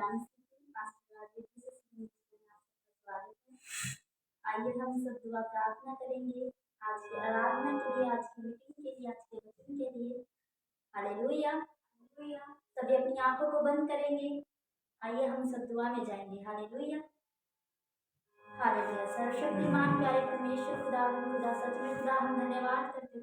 ज्ञान आइए हम सब दुआ प्रार्थना करेंगे आज की आराधना के लिए, आज की मीटिंग के लिए, आज के वचन के लिए। Hallelujah hallelujah. सभी अपनी आंखों को बंद करेंगे। आइए हम सब दुआ में जाएंगे। Hallelujah hallelujah. सर्वशक्तिमान प्यारे परमेश्वर खुदा सच में खुदा हम धन्यवाद करते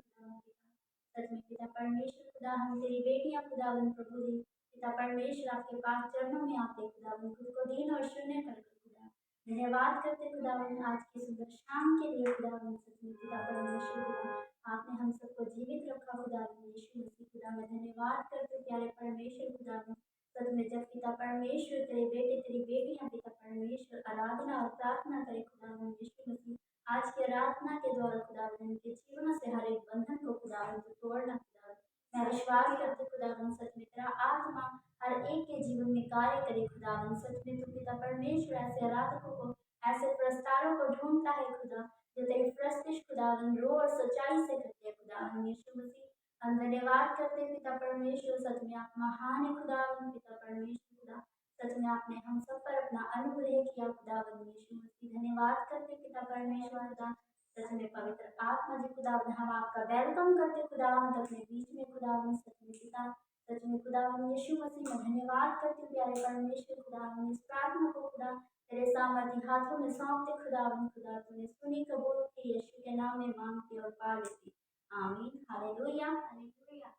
सच में पिता परमेश्वर खुदा हम तेरी बेटियां खुदावन प्रभु जी पिता परमेश्वर आपके पास चरणों में आते खुदावन खुद को दीन और शून्य करके खुदा धन्यवाद करते खुदावन आज की सुंदर शाम के लिए खुदावन सच में पिता परमेश्वर खुदा आपने हम सबको जीवित रखा खुदावन यीशु मसीह खुदा मैं धन्यवाद करते प्यारे परमेश्वर खुदावन सच में जब पिता परमेश्वर तेरे बेटे तेरी बेटियां पिता परमेश्वर आराधना और प्रार्थना करे खुदावन यीशु मसीह आज की आराधना के द्वारा खुदावन उनके जीवन से हर एक बंधन को खुदावन को तोड़ना खुदावन मैं विश्वास करते खुदावन सच में तेरा आत्मा हर एक के जीवन में कार्य करे खुदावन सच में तू पिता परमेश्वर ऐसे आराधकों को ऐसे प्रस्तारों को ढूंढता है खुदा जो तेरी प्रस्तिश खुदावन रो और सच्चाई से करते हैं खुदावन यीशु मसीह हम धन्यवाद करते पिता परमेश्वर सच में आप महान है खुदावन पिता परमेश्वर खुदा सच में आपने हम सब पर अपना अनुग्रह किया खुदावन यीशु मसीह धन्यवाद करते पिता परमेश्वर खुदा सच में पवित्र आत्मा जी खुदावन हम आपका वेलकम करते खुदावन अपने बीच में खुदावन सच में पिता सच में खुदावन यीशु मसीह में धन्यवाद करते प्यारे परमेश्वर खुदावन इस प्रार्थना को खुदा तेरे सामर्थ्य हाथों में सौंपते खुदावन खुदा तूने सुनी कबूल की यीशु के नाम में मांगते और पा लेती आमीन। Hallelujah hallelujah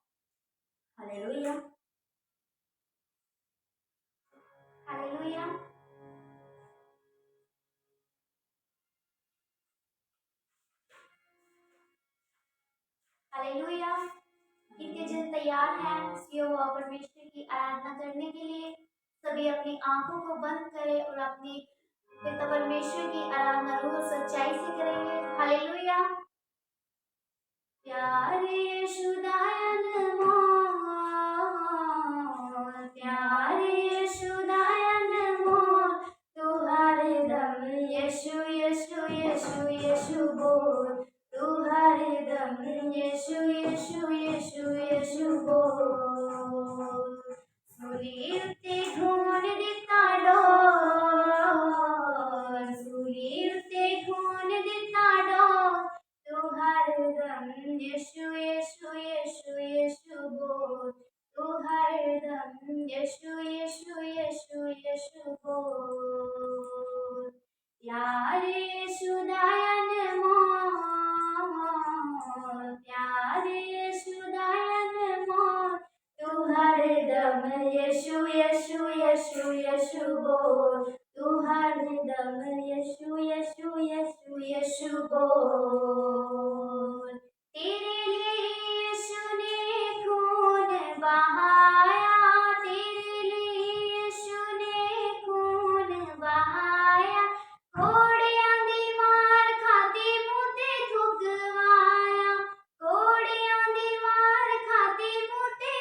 hallelujah hallelujah. Hallelujah. कितने जन तैयार हैं यहोवा परमेश्वर की आराधना करने के लिए? सभी अपनी आंखों को बंद करें और अपनी पिता परमेश्वर की आराधना रूह और सच्चाई से करेंगे। हालेलुया। प्यारे यीशुदायन मोर प्यारे यीशुदायन मोर तू हरदम यीशु यीशु यीशु यीशु बोल तू हरदम यीशु यीशु यीशु यीशु बोल सूली उत्ते खून दिता डोर सूली उत्ते खून दिता डोर तू हरदम यीशु यीशु यीशु यीशु बोल तू हरदम यीशु यीशु यीशु यीशु बोल प्यारे यीशुदायन मोर प्यारे यीशुदायन मोर तू हरदम यीशु यीशु यीशु यीशु बोल तू हरदम यीशु यीशु यीशु यीशु बोल तेरे लिए यीशु ने खून बहाया तेरे लिए यीशु ने खून बहाया कोड़ियां दी मार खाती मुते थुकवाया कोड़ियां दी मार खाती मुते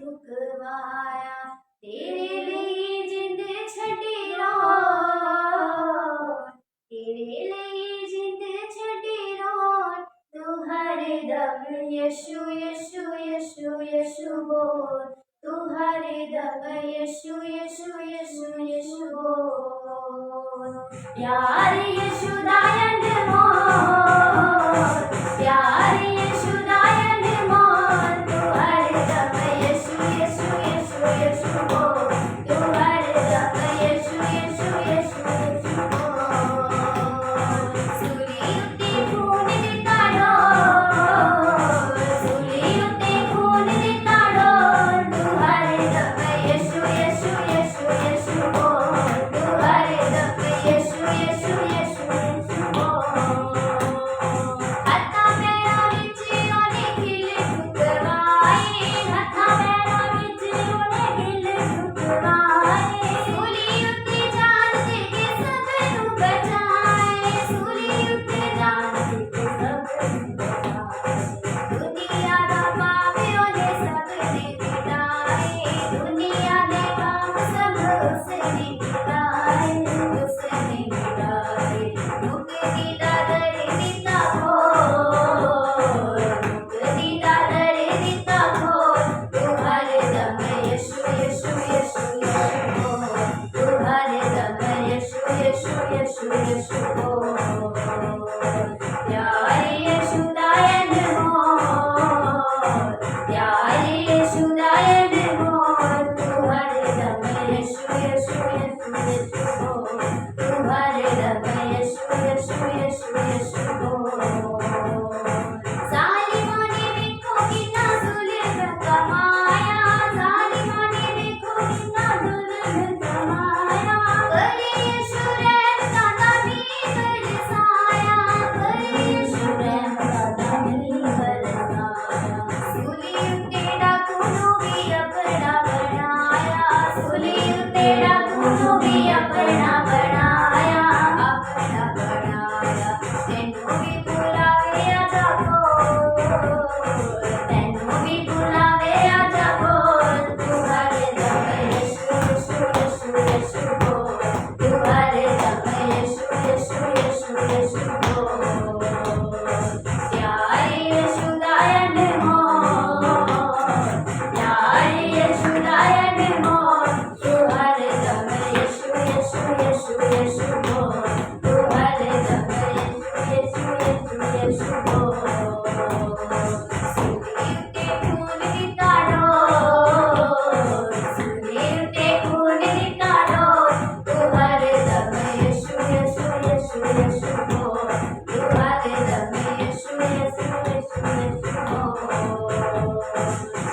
थुकवाया तेरे लिए जिंद छड़ी रो तेरे लिए जिंद छड़ी रो तू हरदम यीशु यीशु यीशु यीशु बोल तू हरदम यीशु यीशु यीशु यीशु बोल प्यारे यीशुदायन मोर प्यारे यीशुदायन मोर तू हरदम यीशु यीशु यीशु यीशु बोल तू हरदम यीशु यीशु यीशु यीशु बोल सूली उत्ते खून दिता डोर सूली उत्ते खून दिता डोर तू हरदम यीशु यीशु यीशु यीशु बोल तू हरदम यीशु यीशु यीशु यीशु बोल हत्ता मेरा बेड़ा तूनू भी अपना बनाया, अपना बनाया। तेनू भी बुलावे आजा कोल, तेनू भी बुलावे आजा कोल। तू हर दम यीशु यीशु यीशु यीशु बोल, तू हर दम यीशु यीशु यीशु यीशु बोल। प्यारे यीशु दायन मोल, प्यारे यीशु दायन मोल। तू हर दम यीशु यीशु यीशु यीशु बोल, तू हर दम यीशु यीशु यीशु यीशु बोल। सूर्य ते खून दिता डोल, सूर्य ते खून दिता डोल। तू हर दम यीशु यीशु यीशु यीशु बोल, तू हर दम यीशु यीशु यीशु यीशु बोल।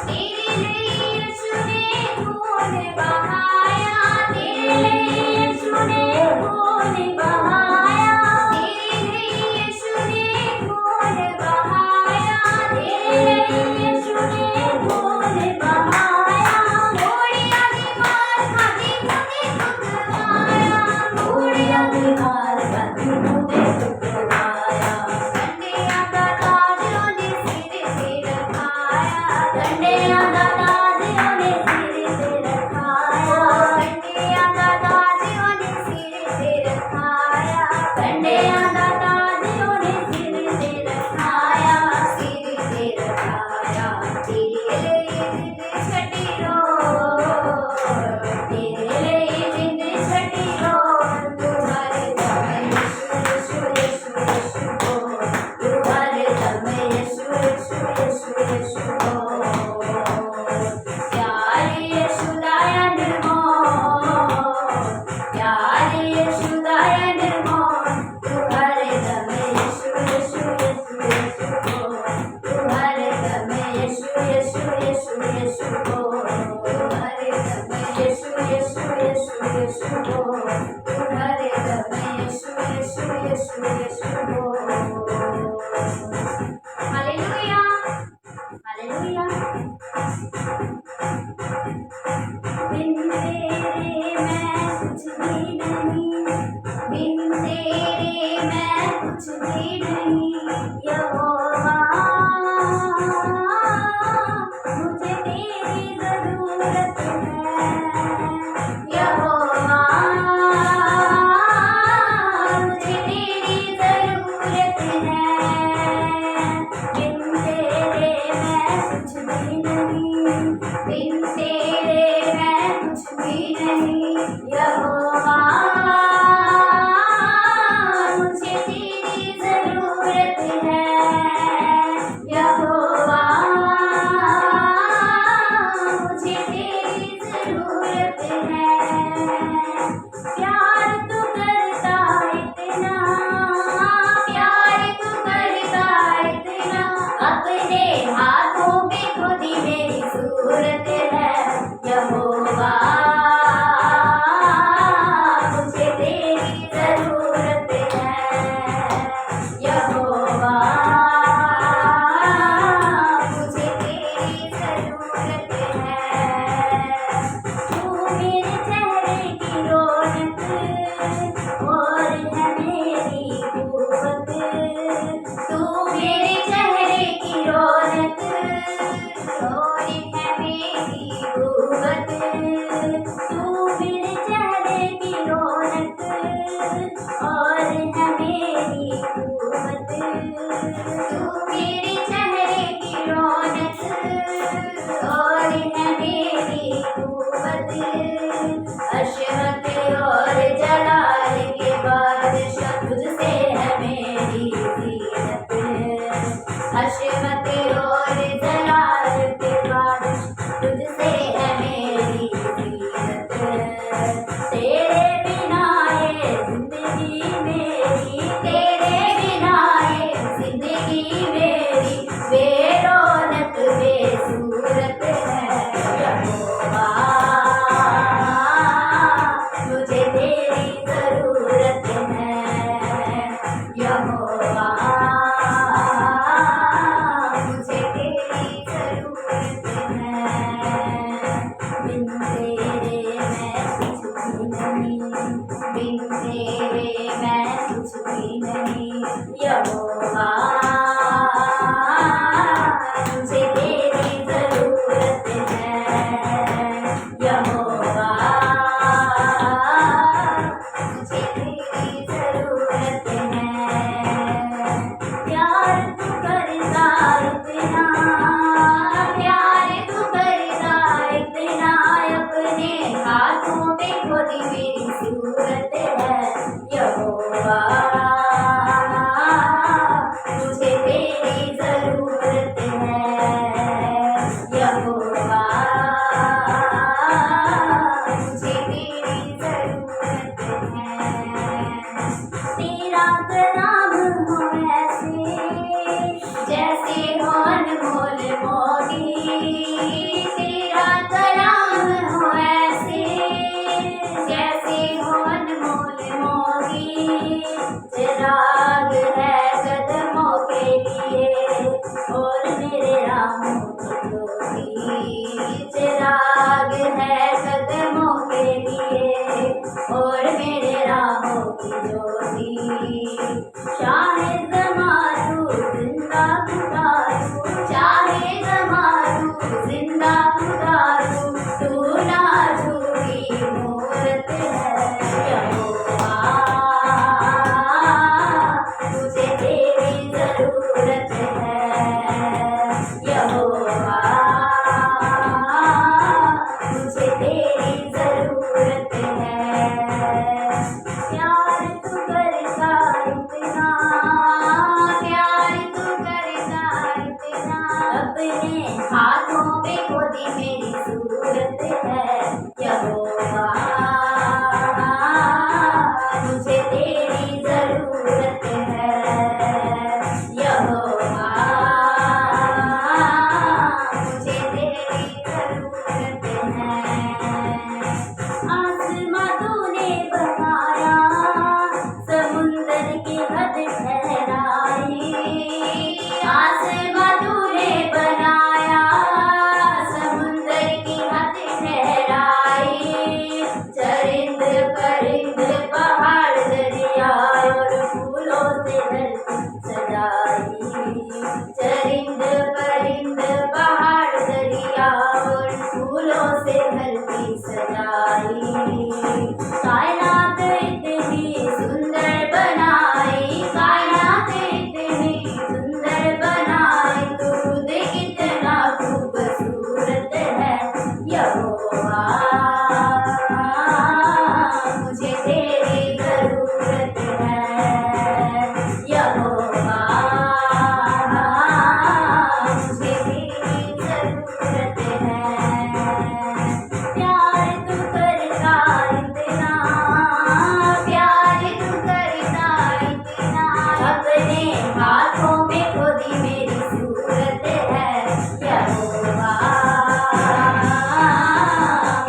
तेरे लिए यीशु ने खून बहाया, तेरे लिए यीशु ने खून बहाया, तेरे लिए यीशु ने खून बहाया, तेरे लिए यीशु ने खून बहाया। घोड़ियां की मार खाती मुझे दुखवाया, घोड़ियां की मार खाती मुझे दुखवाया। डंडियां का ताज ओने सिर पे रखाया, डंडियां का ताज ओने सिर पे रखाया, डंडियां का ताज ओने सिर पे रखाया, डंडियां का ताज ओने सिर पे रखाया, सिर पे रखाया। तेरे लिए जिंद छटी रोल, तेरे लिए जिंद छटी रोल। तू हर दम यीशु यीशु यीशु यीशु बोल, तू हर दम यीशु यीशु यीशु यीशु बोल। प्यारे यीशु दायन मोल, प्यारे यीशु दायन मोल। तू हर दम यीशु यीशु यीशु यीशु बोल, तू हर दम यीशु यीशु यीशु यीशु बोल, तू हर दम यीशु यीशु यीशु यीशु बोल, तू हर दम यीशु यीशु यीशु यीशु बोल। Hallelujah, hallelujah. बिन तेरे मैं कुछ भी नहीं, बिन तेरे मैं कुछ भी नहीं। यहोवा मुझे तेरी जरूरत है, यहोवा मुझे तेरी जरूरत है। बिन तेरे मैं कुछ भी नहीं, बिन तेरे मैं कुछ भी नहीं। यहोवा मुझे तेरी जरूरत है, यहोवा मुझे तेरी जरूरत है। प्यार तू करता इतना, प्यार तू करता इतना। अपने हाथों में खुद ही मेरी सूरत है, है कदमों के लिए और मेरे राहों की ज्योति। चाहे ज़मारू जिंदा पुकारूं, चाहे ज़मारू जिंदा पुकारूं, तू ना झूठी मूरत है यहोवा। तुझे तेरी जरूरत है यहोवा, मुझे तेरी जरूरत है। प्यार तू करता इतना, प्यार तू करता इतना, अपने हाथों पे खोदी मेरी सूरत है यहोवा। मुझे तेरी जरूरत है यहोवा, मुझे तेरी जरूरत है। आसमां तूने बनाया, समुंदर की हद ठहराई। आसमां तूने बनाया, समुंदर की हद ठहराई। चरिंद परिंद पहाड़ दरिया और फूलों से धरती सजाई। चरिंद परिंद पहाड़ दरिया और फूलों से धरती सजाई। कायनात इतनी सुंदर बनाई, कायनात इतनी सुंदर बनाई, तू खुद कितना खूबसूरत है यहोवा। मुझे तेरी जरूरत है यहोवा, मुझे तेरी जरूरत है। प्यार तू करता इतना, प्यार तू करता इतना, अपने हाथों में खोदी मेरी सूरत है यहोवा।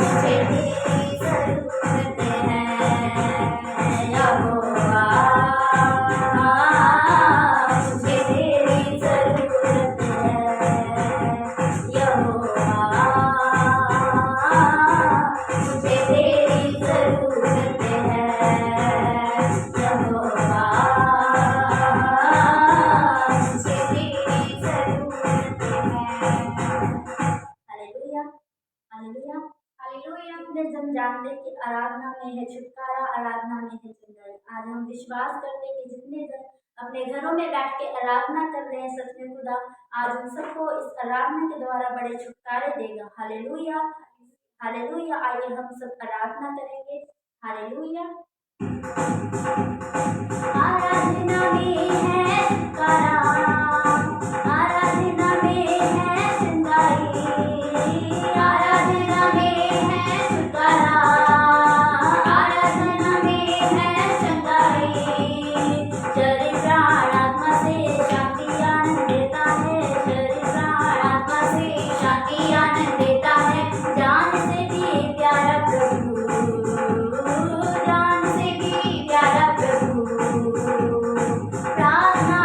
मुझे तेरी जरूरत है यहोवा, मुझे तेरी जरूरत है यहोवा, मुझे तेरी जरूरत है यहोवा, मुझे तेरी जरूरत है। Hallelujah, hallelujah, hallelujah. हम जानते कि आराधना में है छुटकारा, आराधना में है जिंदगी। आज हम विश्वास करते कि जितने जन अपने घरों में बैठ के आराधना कर रहे हैं, सच में खुदा आज उन सबको इस आराधना के द्वारा बड़े छुटकारे देगा। Hallelujah, hallelujah. आइए हम सब आराधना करेंगे। हालेलुया। आराधना में है छुटकारा, आराधना में है जिंदगी, आराधना में है छुटकारा, आराधना में है जिंदगी। शरीर प्राण आत्मा से शांति आनंद देता है, शरीर प्राण आत्मा से शांति आनंद देता है। जान से भी प्यारा प्रभु, जान से भी प्यारा प्रभु, प्रार्थना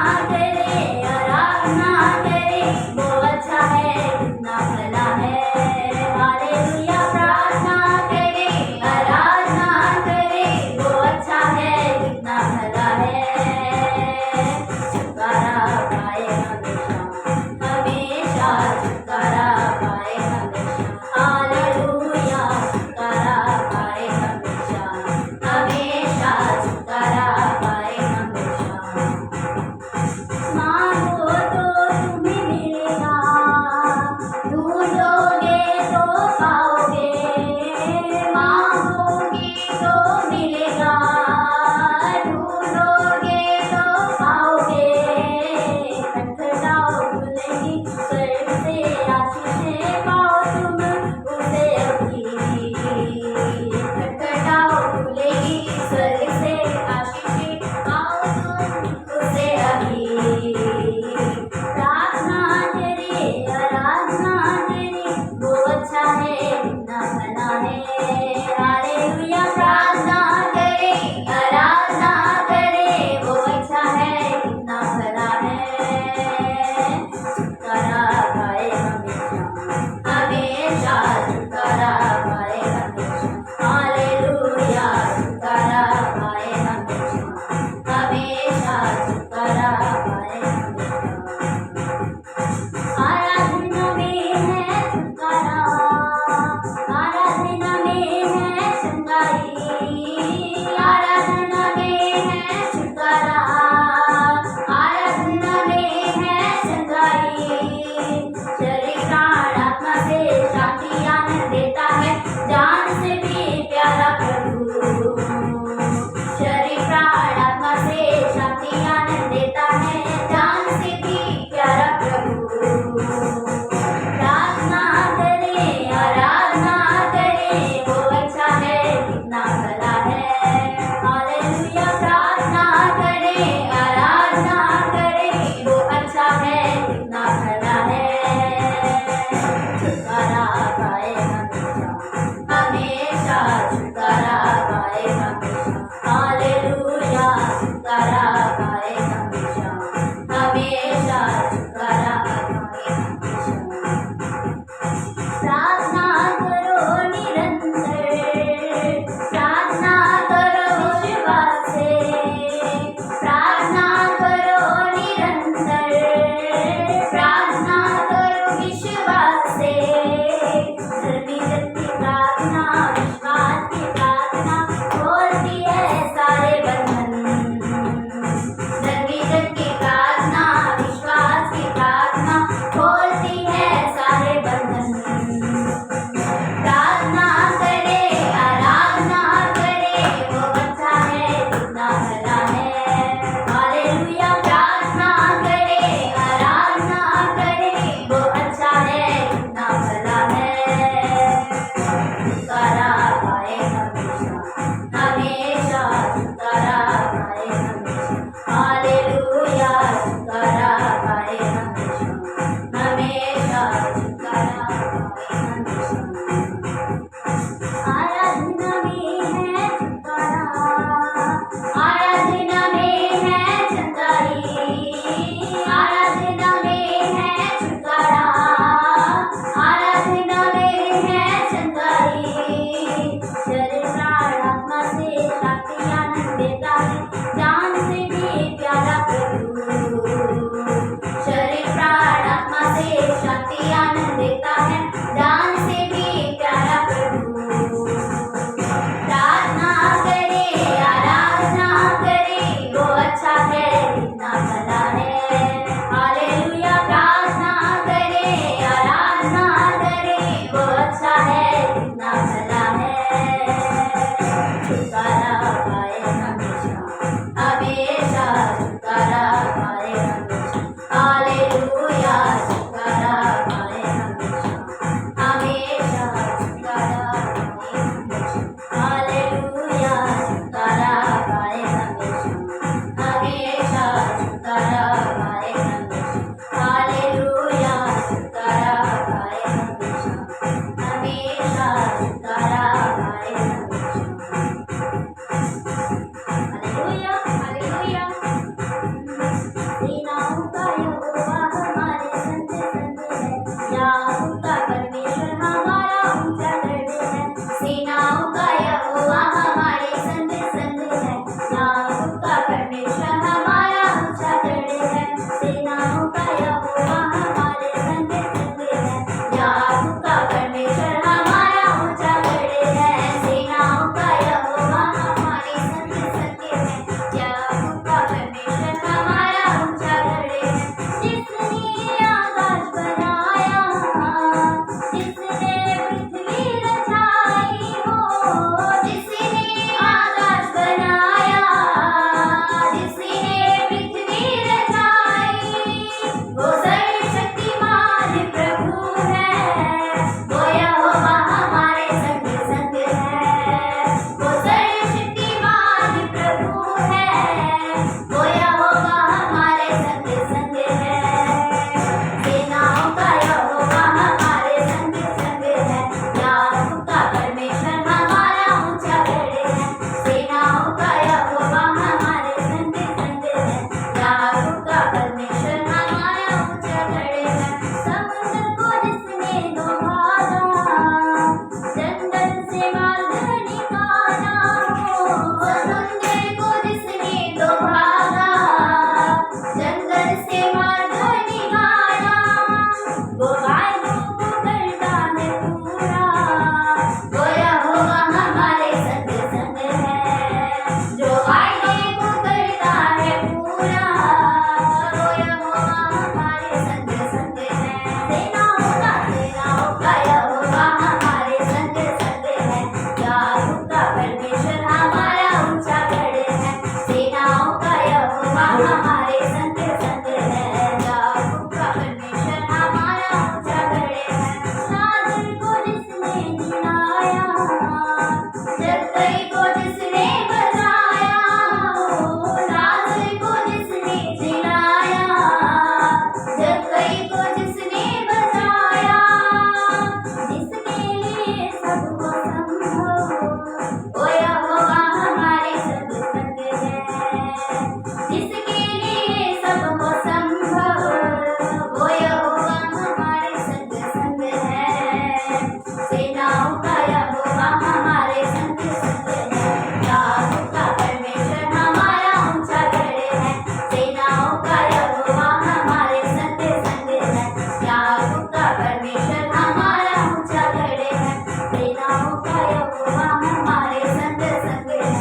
सेनाओं का यहोवा हमारे संग संग है। याकूब का परमेश्वर हमारा ऊंचा गढ़ है। सेनाओं का यहोवा हमारे संग संग है। याकूब का परमेश्वर हमारा ऊंचा गढ़ है। सेनाओं का यहोवा हमारे संग संग है।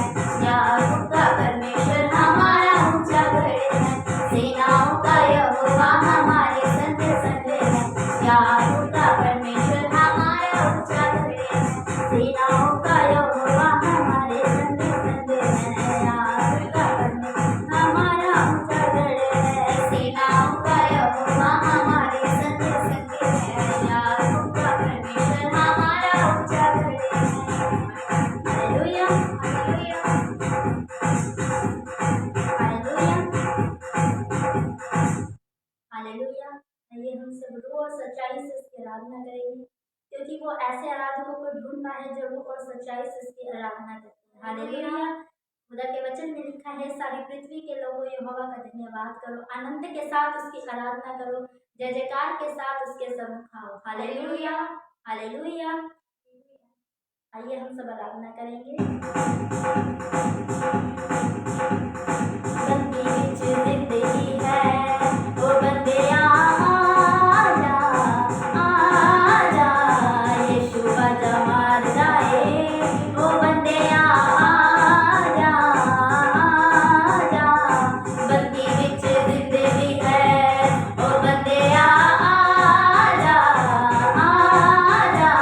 याकूब का परमेश्वर हमारा ऊंचा गढ़ है। सेनाओं का यहोवा हमारे संग संग है। याकूब का परमेश्वर हमारा ऊंचा गढ़ है। सेनाओं का यहोवा हमारे संग संग है। याकूब का परमेश्वर हमारा ऊंचा गढ़ है। सेनाओं का यहोवा हमारे संग संग है। याकूब का परमेश्वर हमारा ऊंचा गढ़ है। Hallelujah hallelujah hallelujah. आइए हम सब रूह और सच्चाई से उसकी आराधना करेंगे, क्योंकि वो ऐसे आराधकों को ढूंढता है जो रूह और सच्चाई से उसकी आराधना करते हैं। हालेलुया। खुदा के वचन में लिखा है, सारी पृथ्वी के लोगों यहोवा का धन्यवाद करो, आनंद के साथ उसकी आराधना करो, जय जयकार के साथ उसके सम्मुख आओ। Hallelujah hallelujah. आइए हम सब आराधना करेंगे। बंदी विच जिंदगी है, ओ बंदे आजा आजा, यीशु आजा मार जाए, ओ बंदे आजा आजा। बंदी विच जिंदगी है, ओ बंदे आजा आजा,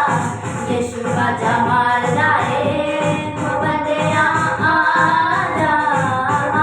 यीशु आजा मार जाए, ओ बंदे आजा आजा।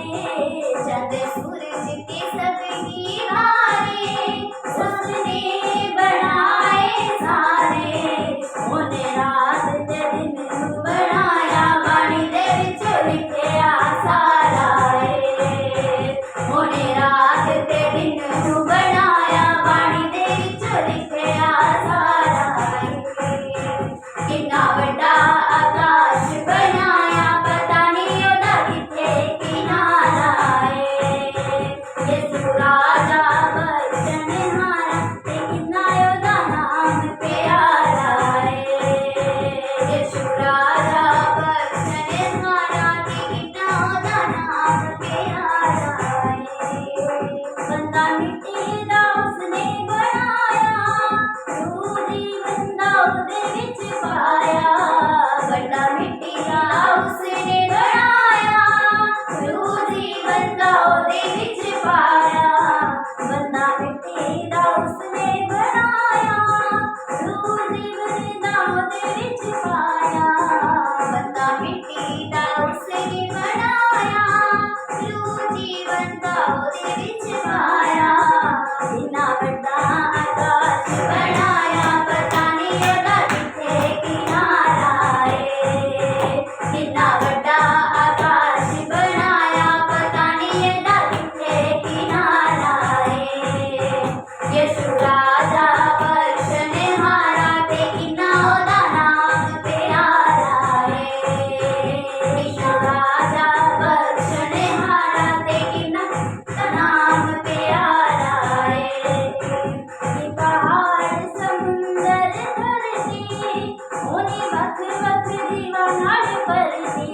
चंद सूरज के सबकी हारे उसने बनाए सारे उन्हें रात ते दिन बनाया वाणी दे विचों लिखिया सारा उन्हें रात ते दिन बनाया वाणी दे विचों लिखिया सारा कितना बड़ा आकाश बनाया पता नहीं ओदा किथे किनारा यीशु राजा बचन हारा ते कितना ओदा नाम प्यारा यीशु राजा बचन हारा ते कितना ओदा नाम प्यारा बंदा मिट्टी दा उसने बनाया रूह दी बंदा ओदे विच पाया बंदा मिट्टी दा उसने बनाया रूह दी बंदा ओदे विच पाया बंदा मिट्टी दा उसने बनाया रूह दी बंदा ओदे विच पाया बंदा मिट्टी दा उसने बनाया रूह दी बंदा ओदे विच पाया इन्ना बड़ा आकाश बनाया पता नहीं ओदा किथे किनारा कितना बड़ा आकाश बनाया पता नहीं ओदा किथे किनारा यीशु राजा बचन हारा ते कितना ओदा नाम प्यारा यीशु राजा बचन हारा ते कितना ओदा नाम प्यारा पहाड़ समुंदर धरती ओने वख वख जीवा नाड़ परती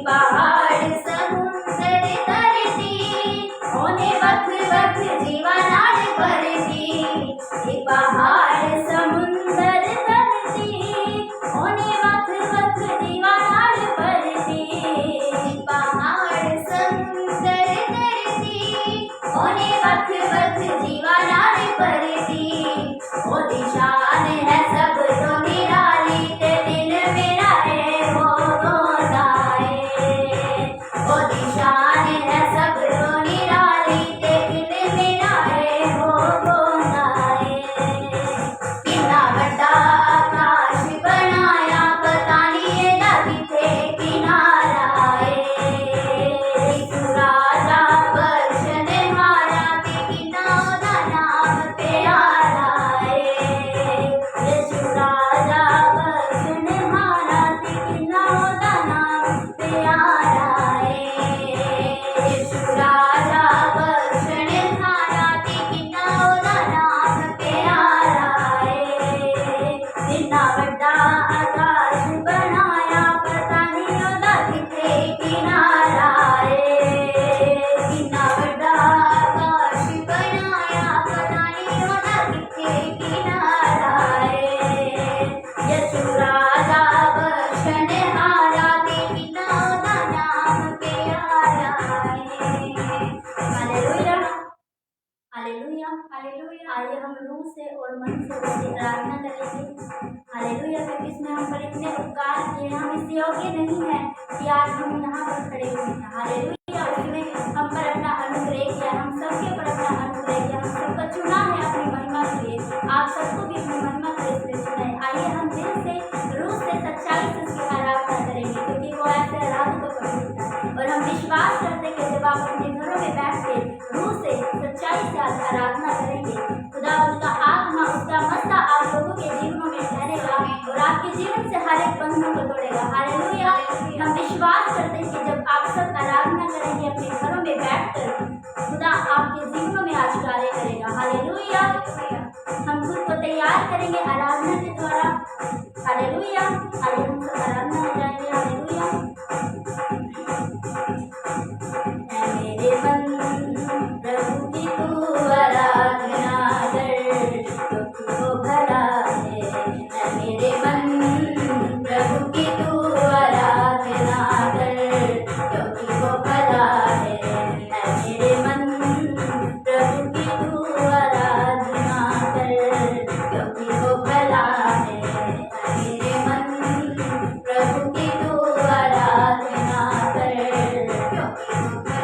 पहाड़ समुंदर धरती ओने वख वख जीवा नाड़ परती पहाड़ समुंदर धरती ओने वख वख जीवा नाड़ परती पहाड़ समुंदर धरती ओने वख वख जीवा नाड़ परती ओदी शान है सब तो निराली ते दिल मेरा है वो रोंदा ओदी शान है सब तो निराली ते दिल मेरा है वो रोंदा कितना बड़ा आकाश बनाया पता नहीं एदा किथे किनारा यीशु राजा बचन हारा ते कितना ओदा नाम प्यारा यीशु राजा बचन हारा ते कितना ओदा नाम प्यारा यीशु राजा बचन हारा ते कितना ओदा नाम प्यारा कितना बड़ा आकाश बनाया पता नहीं ओदा किथे किनारा कितना बड़ा आकाश बनाया पता नहीं ओदा किथे किनारा यीशु राजा बचन हारा ते कितना ओदा नाम प्यारा हालेलुया हालेलुया हालेलुया आइए हम रूह से और मन से उसकी आराधना करेंगे हालेलुया क्योंकि इसमें हम पर इतने उपकार किए हम इस योग्य नहीं है कि आज हम यहाँ पर खड़े हुए हैं हालेलुया उसने हम पर अपना अनुग्रह किया हम सबके पर अपना अनुग्रह किया हम सबको चुना है अपनी महिमा के लिए आप सबको भी अपनी महिमा के लिए चुना है आइए हम दिल से रूह से सच्चाई से उसकी आराधना करेंगे क्योंकि वो ऐसे आराधना को पसंद करता है और हम विश्वास करते हैं कि जब आप अपने घरों में बैठ के रूह से सच्चाई से आराधना करेंगे खुदा उसका आत्मा उसका मसा आप लोगों के जीवनों में ठहरेगा और आपके जीवन से हर एक बंधन को तोड़ेगा हालेलुया हम विश्वास करते हैं कि जब आप सब आराधना करेंगे अपने घरों में बैठकर खुदा आपके जीवनों में आज कार्य करेगा हालेलुया हम खुद को तैयार करेंगे आराधना के द्वारा हालेलुया आइए हम सब आराधना में जाएंगे हालेलुया मेरे मन प्रभु की तू आराधना कर क्योंकि वो भला है मेरे मन प्रभु की तू आराधना कर क्योंकि वो भला है मेरे मन प्रभु की तू आराधना कर क्योंकि वो भला है मेरे मन प्रभु की तू आराधना कर क्योंकि वो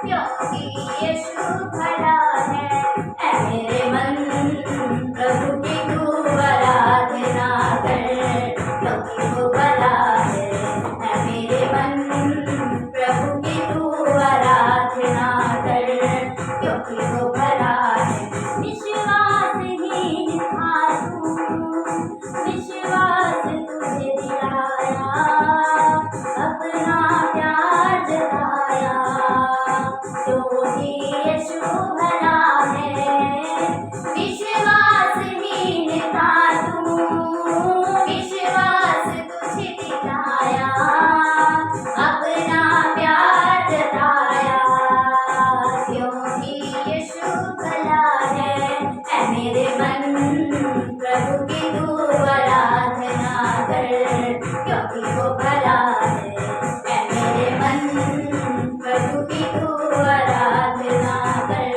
क्योंकि यीशु भला है। ऐ मेरे मन प्रभु की तू आराधना कर, क्योंकि वो भला है। ऐ मेरे मन प्रभु की तू आराधना कर, क्योंकि वो भला है। विश्वासहीन था तू, विश्वास तुझे दिलाया, अपना प्यार जताया, क्योंकि यीशु भला है। विश्वासहीन था तू, विश्वास तुझे दिलाया, अपना प्यार जताया, क्योंकि यीशु भला है। ऐ मेरे मन प्रभु की तू आराधना कर, क्योंकि वो भला है। ऐ मेरे मन प्रभु की तू आराधना कर,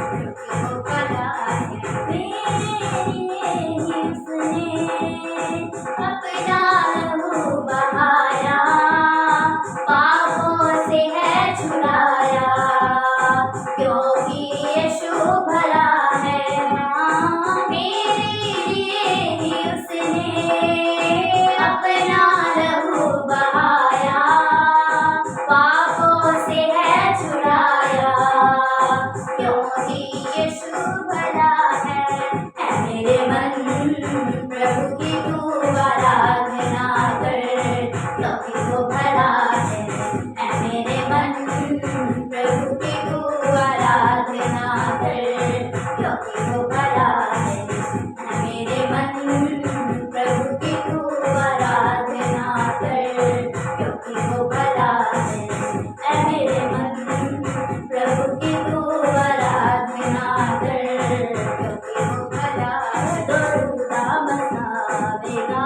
क्योंकि वो भला है। मेरे लिए ही उसने अपना लहू बहाया, पापों से है छुड़ाया, क्योंकि यीशु भला है। मेरे लिए ही उसने अपना लहू बहाया, पापों से है छुड़ाया, क्योंकि यीशु भला है। ऐ मेरे मन प्रभु की तू आराधना कर, क्योंकि वो भला है। ऐ मेरे मन प्रभु की तू आराधना कर, क्योंकि वो भला है। ऐ मेरे मन प्रभु की तू आराधना कर, क्योंकि वो भला है। ऐ मेरे मन प्रभु की तू आराधना कर, क्योंकि वो भला है। दोरुदा मसावेगा,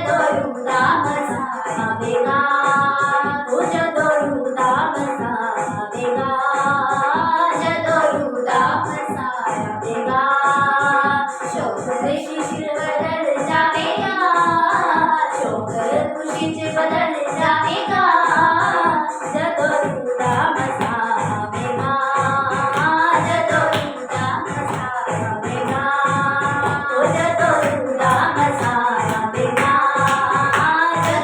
दोरुदा मसावेगा, तुझ दोरुदा मसावेगा, दोरुदा मसावेगा, शोक खुशी बदल जाएगा, शोक खुशी बदल जाएगा, दोरुदा मसावेगा, दोरुदा मसावेगा, तुझ दोरुदा मसावेगा,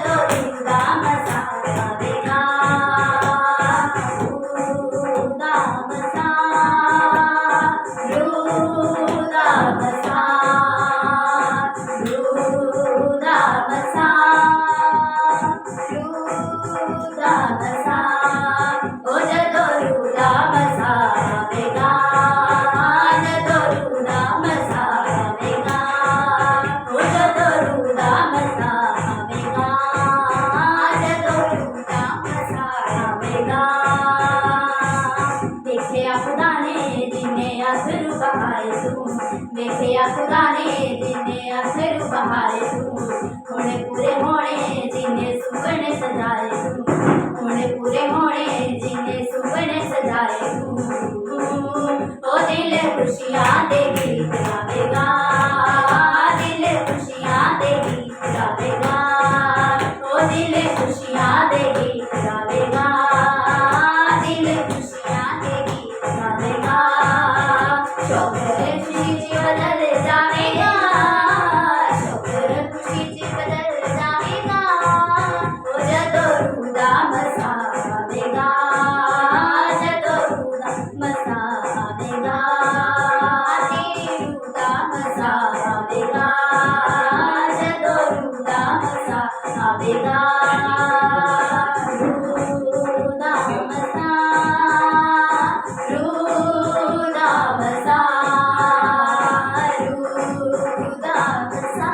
दोरुदा मसावेगा, रूदा मसा, रूदा मसा, रूदा मसा, रूदा मसा, ओ दोरुदा मसावेगा, दोरुदा मसावेगा, ओ दोरुदा मसावेगा, दोरुदा मसावेगा। देखिया खुदा ने जिन्हें अथरू बहाए तू, देखिया खुदा ने जिन्हें अथरू बहाए तू, हुणे पूरे होने जिन्हें सुपने सजाए तू, हुणे पूरे होने जिन्हें सुपने सजाए तू, ओ दिल खुशियाँ दे गीत गावेगा, दिल खुशियाँ दे गीत गावेगा, ओ दिल खुशियाँ दे गीत गावेगा, दिल खुशियाँ दे गीत गावेगा, शौक खुशी बदल जाएगा, शौक खुशी बदल जाएगा, ओ दोरुदा मसावेगा, दोरुदा मसावेगा, दोरुदा मसावेगा, दोरुदा मसावेगा, रूदा मसा, रूदा मसा, रूदा मसा,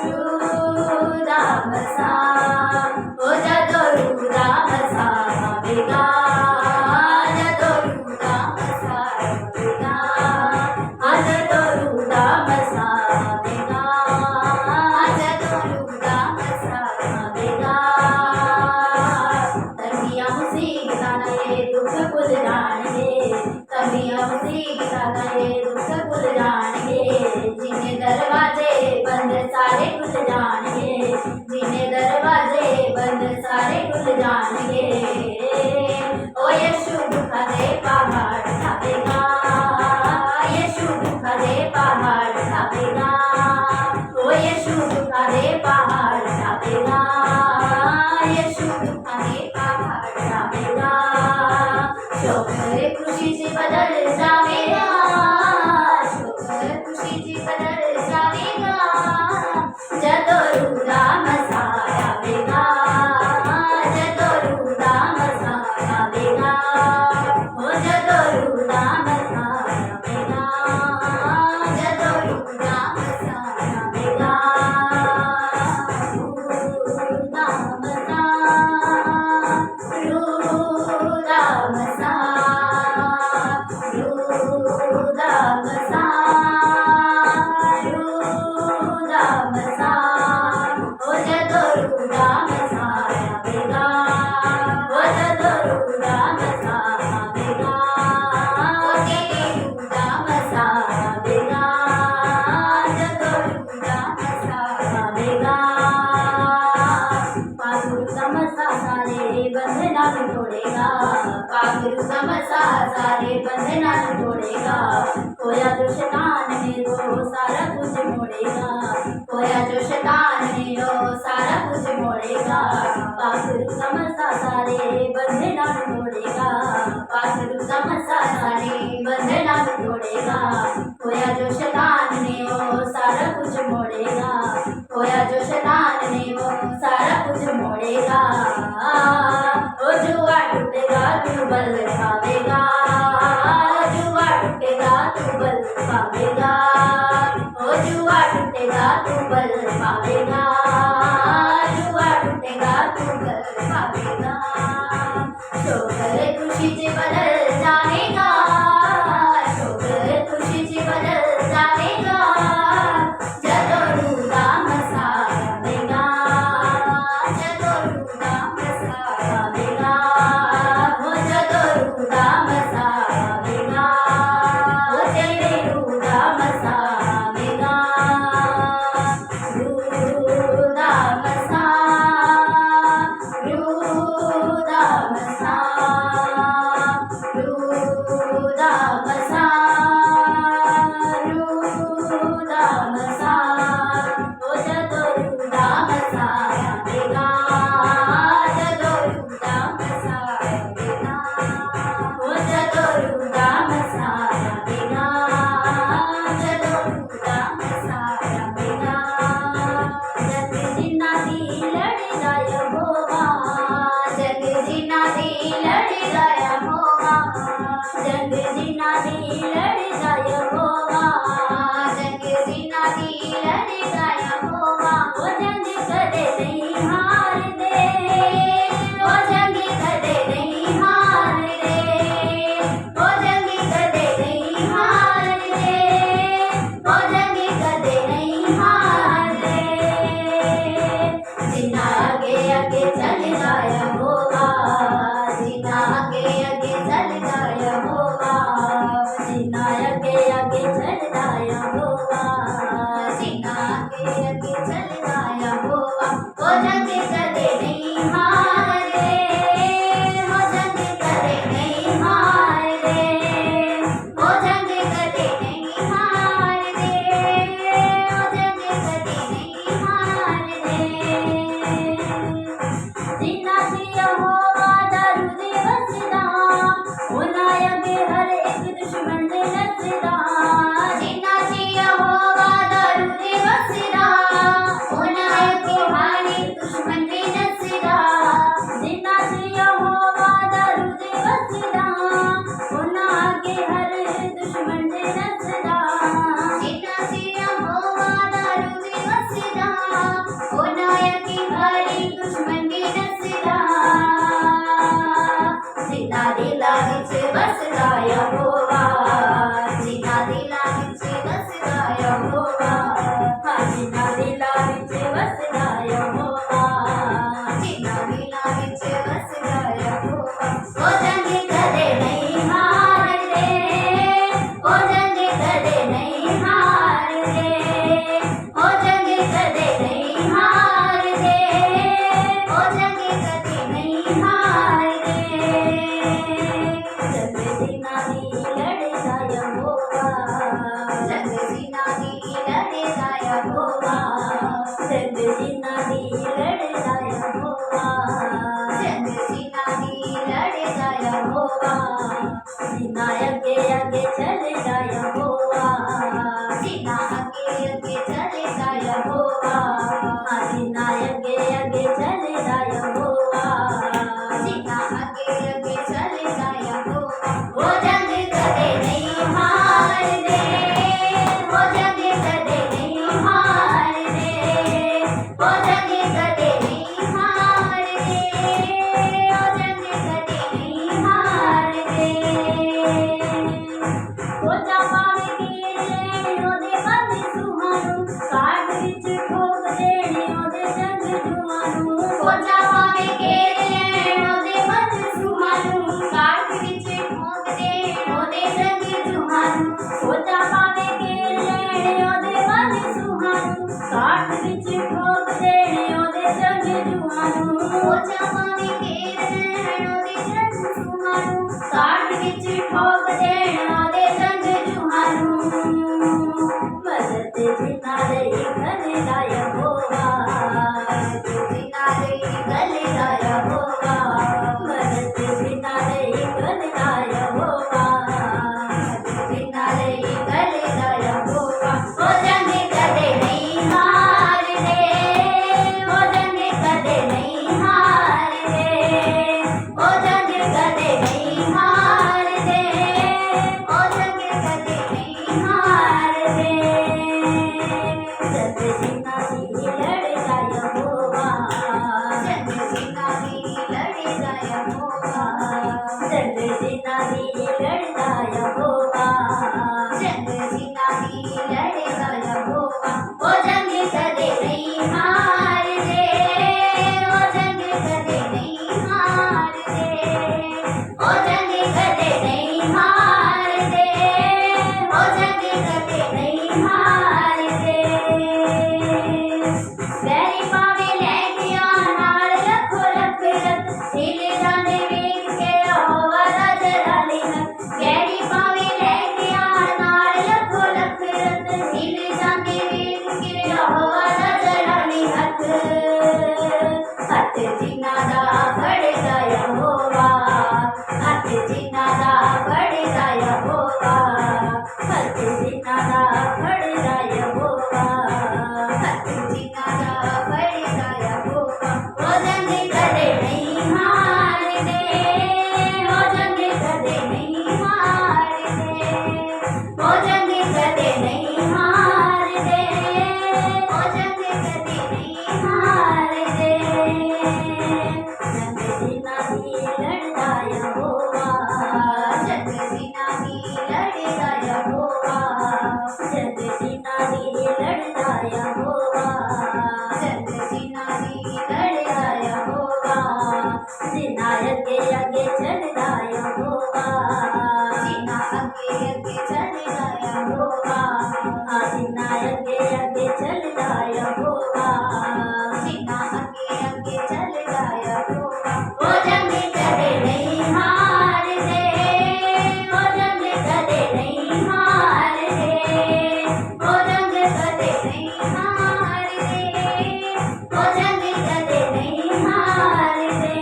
रूदा मसा, ओ दोरुदा मसावेगा, दोरुदा मसावेगा, दोरुदा मसावेगा, दोरुदा मसावेगा। तबिया मुसीबत गए दुख भुल जाएंगे, तबिया मुसीबत गए दुख भुल जाएंगे, जिन्हें दरवाजे बंद सारे खुल जाएंगे, जिन्हें दरवाजे बंद सारे खुल जाएंगे, तोड़ेगा, पाखरू समसा सारे बंधना तोड़ेगा, खोया जो शैतान ने वो सारा कुछ मोड़ेगा, खोया जो शैतान ने वो सारा कुछ मोड़ेगा, पाखरू समसा सारे बंधना तोड़ेगा, पाखरू समसा सारे बंधना तोड़ेगा, खोया जो शैतान ने वो सारा कुछ मोड़ेगा, खोया जो शैतान ने वो सारा कुछ मोड़ेगा, ओ जुआ टूटेगा तू बल पावेगा, जुआ टूटेगा तू बल पावेगा, ओ जुआ टूटेगा तू बल पावेगा, जुआ टूटेगा तू बल पावेगा, शोकर खुशीचे बदल जाएगा, शोकर खुशीचे बदल जाएगा, जदोरू दाम सावेगा, जदोरू दाम सावेगा, वो जदोरू दाम सावेगा, वो जदोरू दाम सावेगा, रू दाम सा, रू दाम सा, रू दाम सा, रू दाम सा, वो जदोरू दाम सावेगा, जदोरू दाम सावेगा, वो जदोरू दाम सावेगा, जदोरू दाम सावेगा, जग जिनादी लड़ जाय होवा, जग जिनादी लड़ जाय होवा, जग जिनादी लड़ जाय होवा, जग जिनादी लड़ जाय होवा, वो जंग कदे नहीं हार दे, वो जंग कदे नहीं हार दे, वो जंग कदे नहीं हार दे, वो जंग कदे नहीं हार दे, जिना आगे आगे चल जाय होगा, जिना आगे आगे चल जाय होगा, जिना आगे आगे चल जाय होगा, जिना आगे आगे चल जाय होगा, वो जंग कदे नहीं हार दे, वो जंग कदे नहीं हार दे, वो जंग कदे नहीं हार दे, वो जंग कदे नहीं हार दे, जिना दिया होगा दारू दिवसदा, उनाया के हर एक दुश्मन दे नसदा, जिना दिया होगा दारू दिवसदा, उनाया के हर एक दुश्मन दे नसदा, जिना दिया होगा दारू दिवसदा, उनाया के हर दुश्मन दे नसदा, जिना दिया होगा दारू दिवसदा, उनाया के हर एक दुश्मन दे नसदा, जिना दिला विच वसदा यहोवा, जिना दिला विच वसदा यहोवा, हाँ जिना दिला विच वसदा यहोवा, जिना दिला विच वसदा यहोवा, वो जंग कदे नहीं हार दे, वो जंग कदे नहीं हार दे, वो जंग कदे नहीं हार दे, वो जंग कदे नहीं हार दे, जग जिनादी लड़ जाय होगा, जग जिनादी लड़ जाय होगा, जग जिनादी लड़ जाय होगा, जग जिनादी लड़ जाय होगा, जिना आगे आगे चल जाय होगा, जिना आगे आगे चल जाय होगा, हाँ जिना आगे आगे चल जाय होगा, जिना आगे आगे चल जाय होगा, वो जंग कदे नहीं हार दे, वो जंग कदे नहीं हार दे, वो जंग कदे नहीं हार दे, वो जंग कदे नहीं हार दे, वो जापावे के लेने ओदे बंद सुहानू, काट विच ठोक देने ओदे जंग जुआनू, वो जापावे के लेने ओदे बंद सुहानू, भोग देना दे संग जुहानू मदद जिना रही गलदा यहोवा जिना रही गलदा यहोवा मदद जिना रही गलदा यहोवा जिना रही गलदा यहोवा ओ जंग कदे नहीं हार दे ओ जंग कदे नहीं हार दे ओ जंग कदे नहीं हार दे ओ जंग कदे नहीं हार दे जंग जिना भी लड़दा यहोवा जंग जिना भी लड़दा यहोवा जंग जिना भी लड़दा यहोवा जंग जिना भी लड़दा यहोवा ओ जंग कदे नहीं हार दे ओ जंग कदे नहीं हार दे ओ जंग कदे नहीं हार दे ओ जंग कदे नहीं हार दे वैरी पावे लैके नाल लखो लख रत हिल जाने वेख के यहोवा दा जलाली हक गैरी पावे लैके नाल लखो लख रत हिल जाने वेख के यहोवा दा जलाली हक हथ जिना दा फड़दा यहोवा हथ जिना दा फड़दा यहोवा हथ जिना दा फड़दा यहोवा हथ जिना दा फड़दा यहोवा ओ जंग कदे नहीं हार दे ओ जंग कदे नहीं हार दे ओ जंग कदे नहीं हार दे ओ जंग कदे नहीं हार दे जंग जिना भी लड़दा यहोवा जंग जिना भी लड़दा यहोवा जंग जिना भी लड़दा यहोवा जंग जिना भी लड़दा यहोवा जिना अगे अगे चलदा यहोवा जिना अगे अगे चलदा यहोवा जिना अगे अगे चलदा यहोवा जिना अगे अगे चलदा यहोवा ओ जंग कदे नहीं हार दे ओ जंग कदे नहीं हार दे ओ जंग कदे नहीं हार दे ओ जंग कदे नहीं हार दे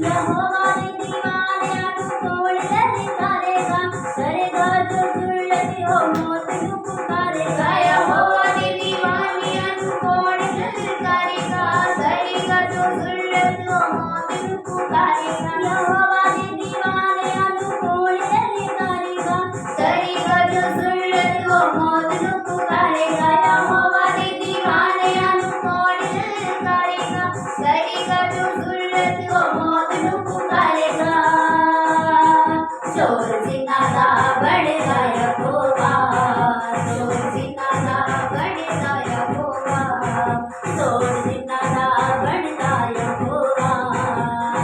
यहोवा दे दीवानियां नू कोल ललकारेगा करेगा जो जुल्लत हो मौत नू पुकारेगा यहोवा दे दीवानियां नू कोल ललकारेगा करेगा जो जुल्लत हो मौत नू पुकारेगा यहोवा दे दीवानियां नू कोल ललकारेगा करेगा जो जुल्लत हो मौत नू पुकारेगा यहोवा दे दीवानियां नू कोल ललकारेगा करेगा जो जुल्लत हो मौत नू पुकारेगा चोर जिना दा बढ़दा यहोवा चोर जिना दा बढ़दा यहोवा चोर जिना दा बढ़दा यहोवा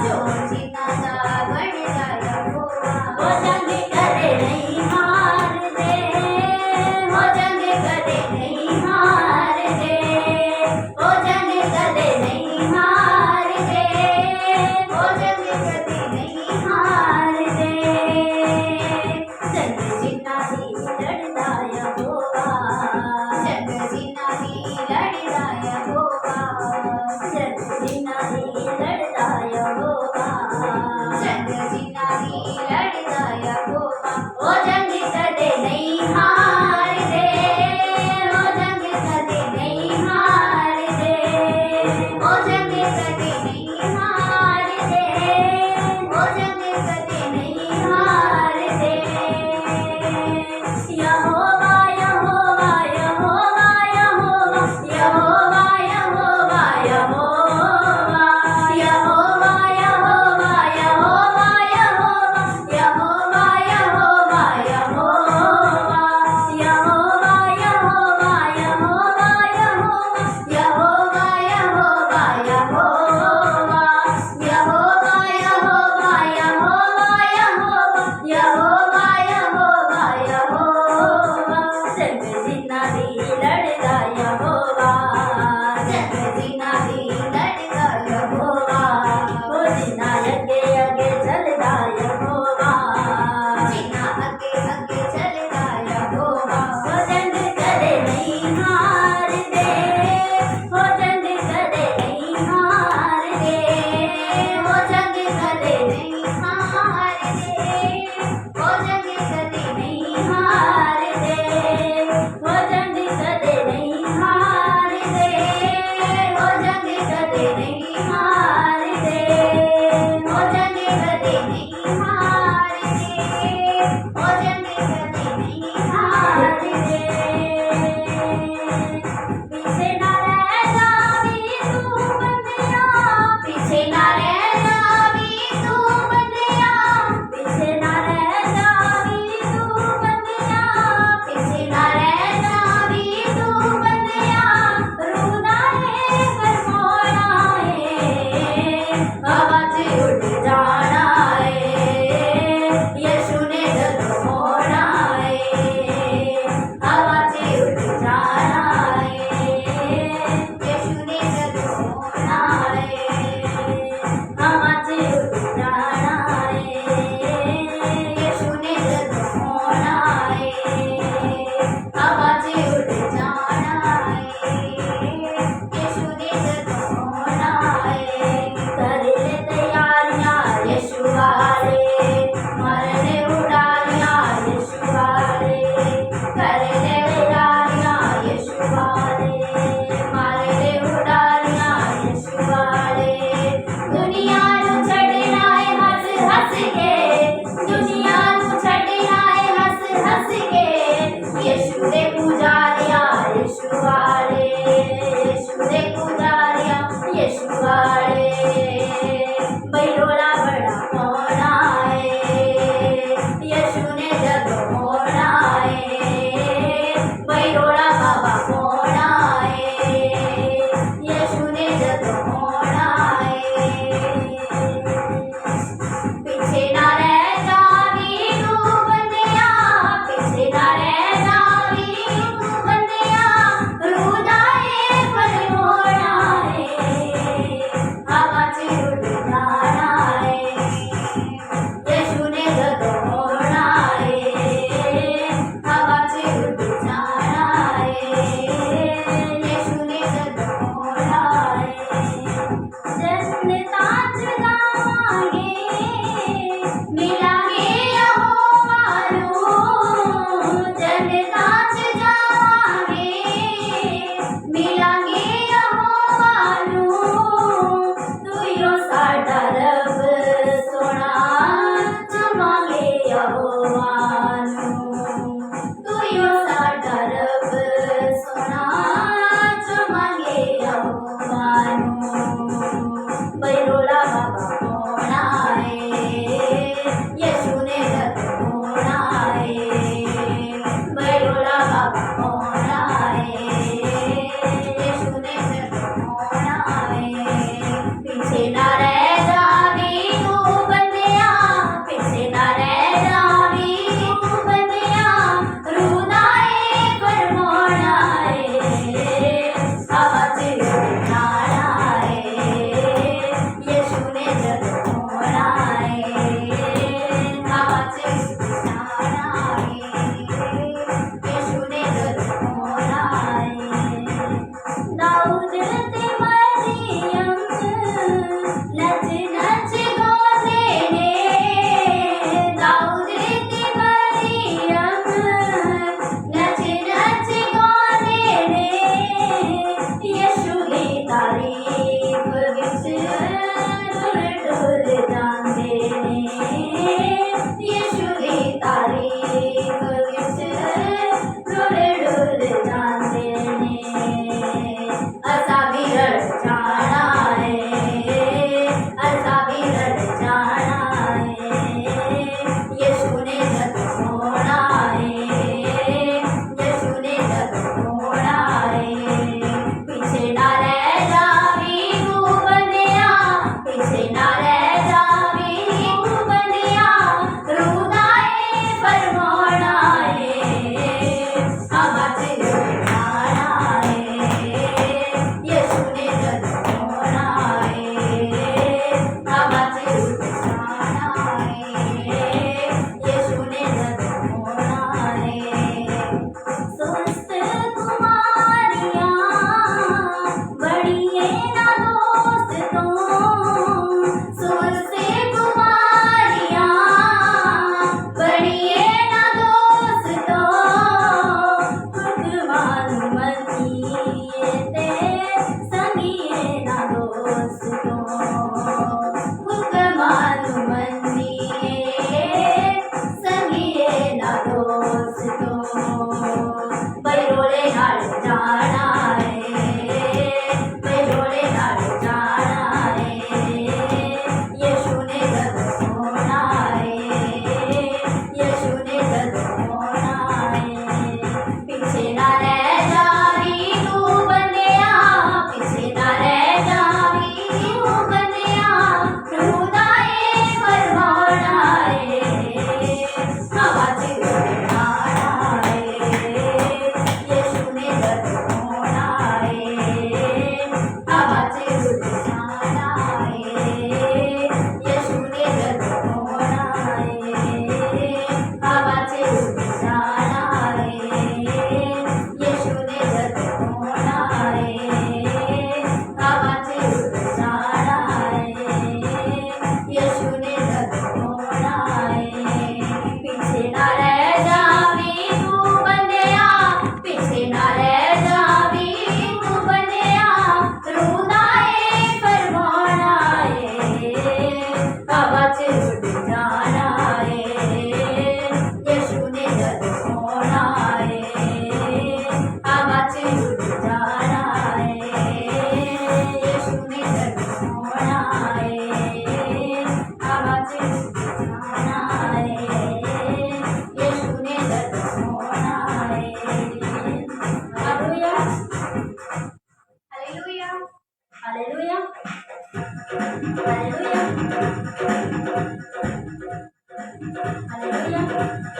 चोर जिना दा बढ़दा यहोवा ओ जंग कदे नहीं हार दे ओ जंग कदे नहीं हार दे ओ जंग कदे नहीं हार दे ओ जंग कदे नहीं च उठ जाना है, यीशु ने जदों होना है, हवा च उठ जाना है, यीशु ने जदों होना है, हवा च उठ जाना है, यीशु ने जदों होना है, हवा च उठ जाना है, यीशु ने जदों होना है। कर ले तैयारियां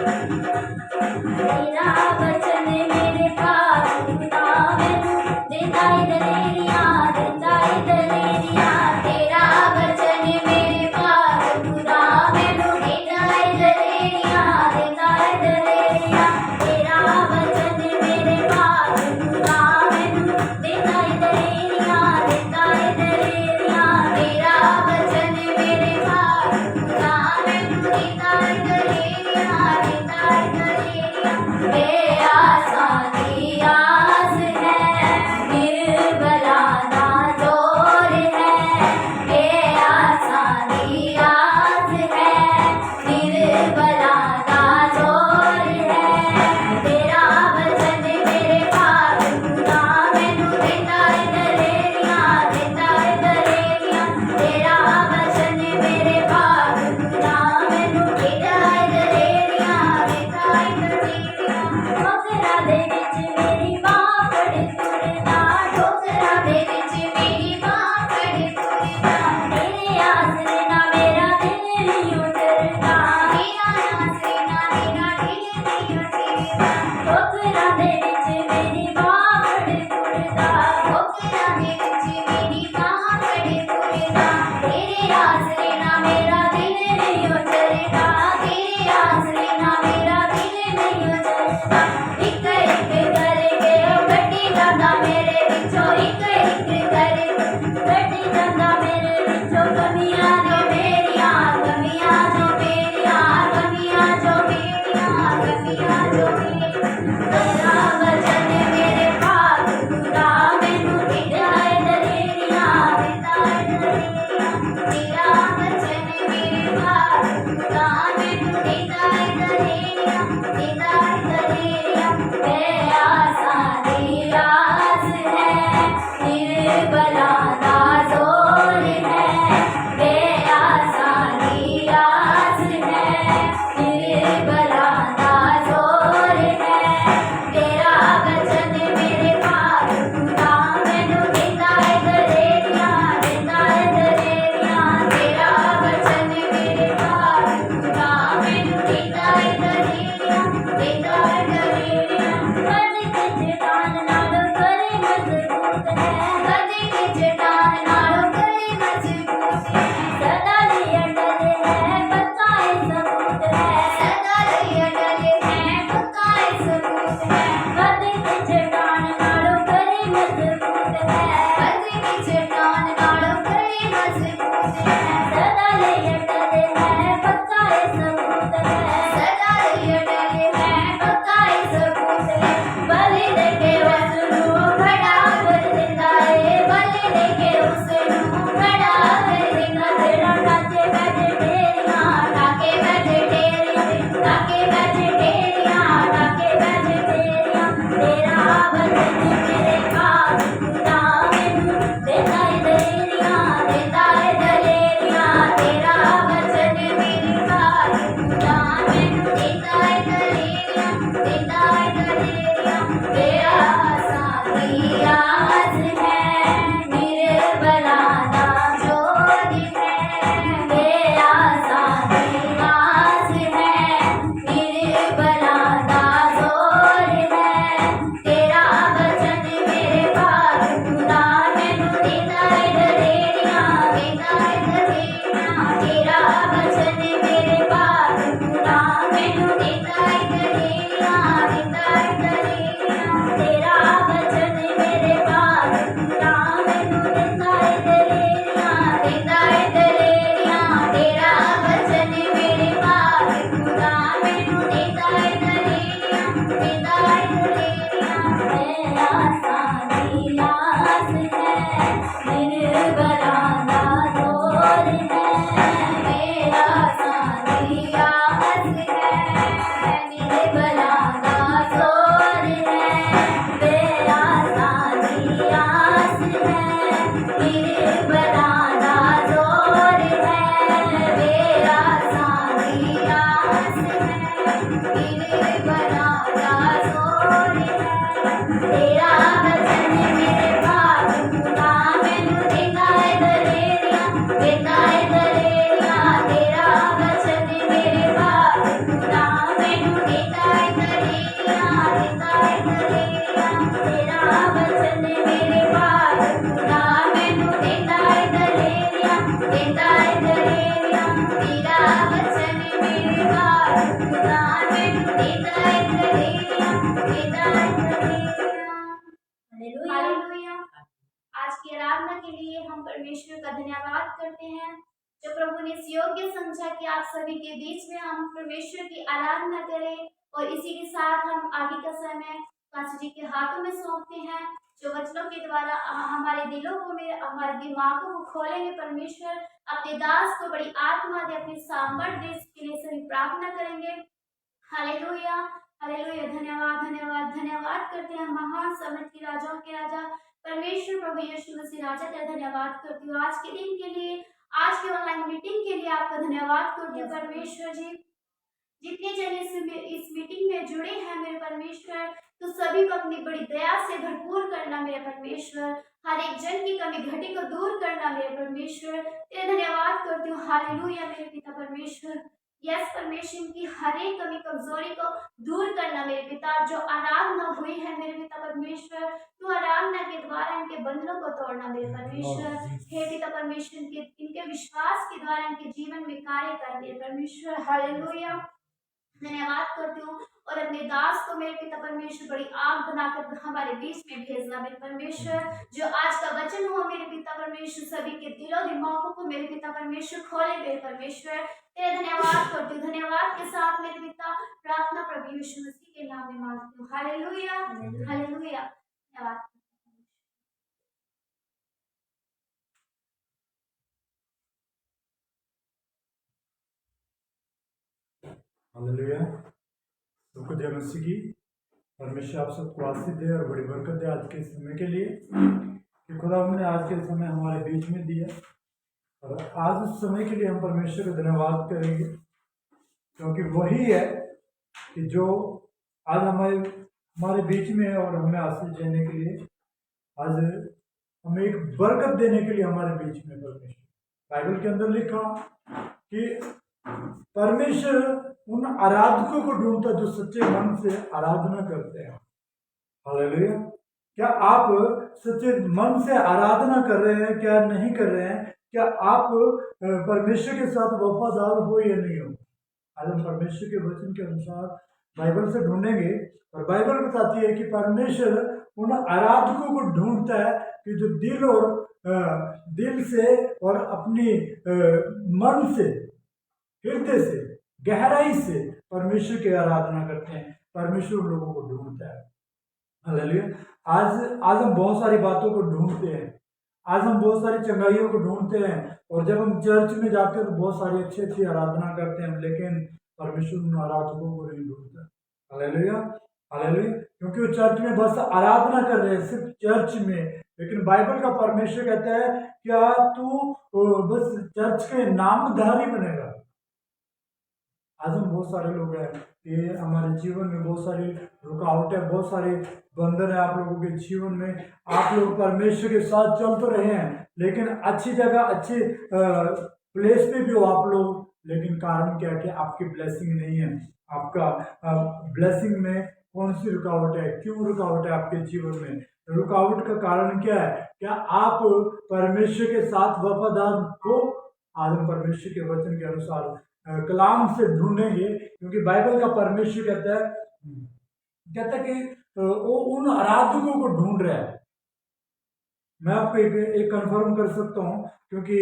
तेरा वचन मेरे पास खुदा मैनू देता है दलेरिया, देता है दलेरिया। तेरा वचन मेरे पास खुदा मैनू देता है दलेरिया, देता है दलेरिया। तेरा वचन मेरे पास खुदा मैनू देता है दलेरिया, देता है दलेरिया। तेरा वचन मेरे पास खुदा मैनू देता है दलेरिया, देता है दलेरिया। धन्यवाद करते हैं जो प्रभु ने इस योग्य समझा कि आप सभी के बीच में हम परमेश्वर की आराधना करें। और इसी के साथ हम आगे का समय पास्टर जी के हाथों में सौंपते हैं, जो वचनों के द्वारा हमारे दिलों को हमारे दिमागों को खोलेंगे। परमेश्वर अपने दास को बड़ी आत्मा दे, अपनी सामर्थ दे, इसके लिए सभी प्रार्थना करेंगे। Hallelujah, hallelujah. धन्यवाद, धन्यवाद, धन्यवाद करते हैं महान समर्थ के राजाओं के राजा परमेश्वर प्रभु यीशु मसीह राजा का धन्यवाद करती हूँ आज के दिन के लिए, आज की ऑनलाइन मीटिंग के लिए आपका धन्यवाद करती हूँ परमेश्वर जी। जितने जन इस मीटिंग में जुड़े हैं मेरे परमेश्वर, तो सभी को अपनी बड़ी दया से भरपूर करना मेरे परमेश्वर। हर एक जन की कमी घटी को दूर करना मेरे परमेश्वर। तेरे धन्यवाद करती हूँ। हालेलुया मेरे पिता परमेश्वर। यस परमेश्वर की हर एक कमी कमजोरी को दूर करना मेरे पिता। जो आराधना हुई है मेरे पिता परमेश्वर, तो आराधना के द्वारा इनके बंधनों को तोड़ना मेरे परमेश्वर। हे पिता परमेश्वर, इनके विश्वास के द्वारा इनके जीवन में कार्य कर मेरे परमेश्वर। हालेलुया, धन्यवाद करती हूँ। और अपने दास को मेरे पिता परमेश्वर बड़ी आग बनाकर हमारे बीच में भेजना मेरे परमेश्वर। जो आज का वचन हुआ मेरे पिता परमेश्वर, सभी के दिलों दिमागों को मेरे पिता परमेश्वर खोले मेरे परमेश्वर। तेरे धन्यवाद करती हूँ। धन्यवाद के साथ मेरे पिता प्रार्थना प्रभु यीशु मसीह के नाम में मांगती हूँ। Hallelujah, hallelujah. धन्यवाद। हालेलुया। तो खुदा मसीह की परमेश्वर आप सबको आशीष दे और बड़ी बरकत दे आज के समय के लिए कि खुदा हमने आज के समय हमारे बीच में दिया। और आज उस समय के लिए हम परमेश्वर का धन्यवाद करेंगे, क्योंकि वही है कि जो आज हमारे बीच में है और हमें आशीष देने के लिए, आज हमें एक बरकत देने के लिए हमारे बीच में परमेश्वर। बाइबल के अंदर लिखा कि परमेश्वर उन आराधकों को ढूंढता जो सच्चे मन से आराधना करते हैं। हालेलुया। क्या आप सच्चे मन से आराधना कर रहे हैं, क्या नहीं कर रहे हैं? क्या आप परमेश्वर के साथ वफादार हो या नहीं हो? आज हम परमेश्वर के वचन के अनुसार बाइबल से ढूंढेंगे और बाइबल बताती है कि परमेश्वर उन आराधकों को ढूंढता है कि जो दिल से और अपनी मन से, हृदय से, गहराई से परमेश्वर की आराधना करते हैं। परमेश्वर लोगों को ढूंढता है। हालेलुया। आज हम बहुत सारी बातों को ढूंढते हैं, आज हम बहुत सारी चंगाइयों को ढूंढते हैं, और जब हम चर्च में जाते हैं तो बहुत सारी अच्छी अच्छी आराधना करते हैं, लेकिन परमेश्वर उन आराधकों को नहीं ढूंढता। Hallelujah, hallelujah. क्योंकि वो चर्च में बस आराधना कर रहे हैं, सिर्फ चर्च में। लेकिन बाइबल का परमेश्वर कहता है क्या तू बस चर्च के नामधारी बनेगा? आज हम बहुत सारे लोग हैं कि हमारे जीवन में बहुत सारी रुकावटें, बहुत सारे बंधन है आप लोगों के जीवन में। आप लोग परमेश्वर के साथ चल तो रहे हैं, लेकिन अच्छी जगह, अच्छे प्लेस पे भी हो आप लोग, लेकिन कारण क्या है कि आपकी ब्लेसिंग नहीं है। आपका ब्लेसिंग में कौन सी रुकावट है? क्यों रुकावट है आपके जीवन में? रुकावट का कारण क्या है? क्या आप परमेश्वर के साथ वफादार हो? आज हम परमेश्वर के वचन के अनुसार कलाम से ढूंढेंगे, क्योंकि बाइबल का परमेश्वर कहता है कि वो उन आराधकों को ढूंढ रहा है। मैं आपको एक कंफर्म कर सकता हूँ, क्योंकि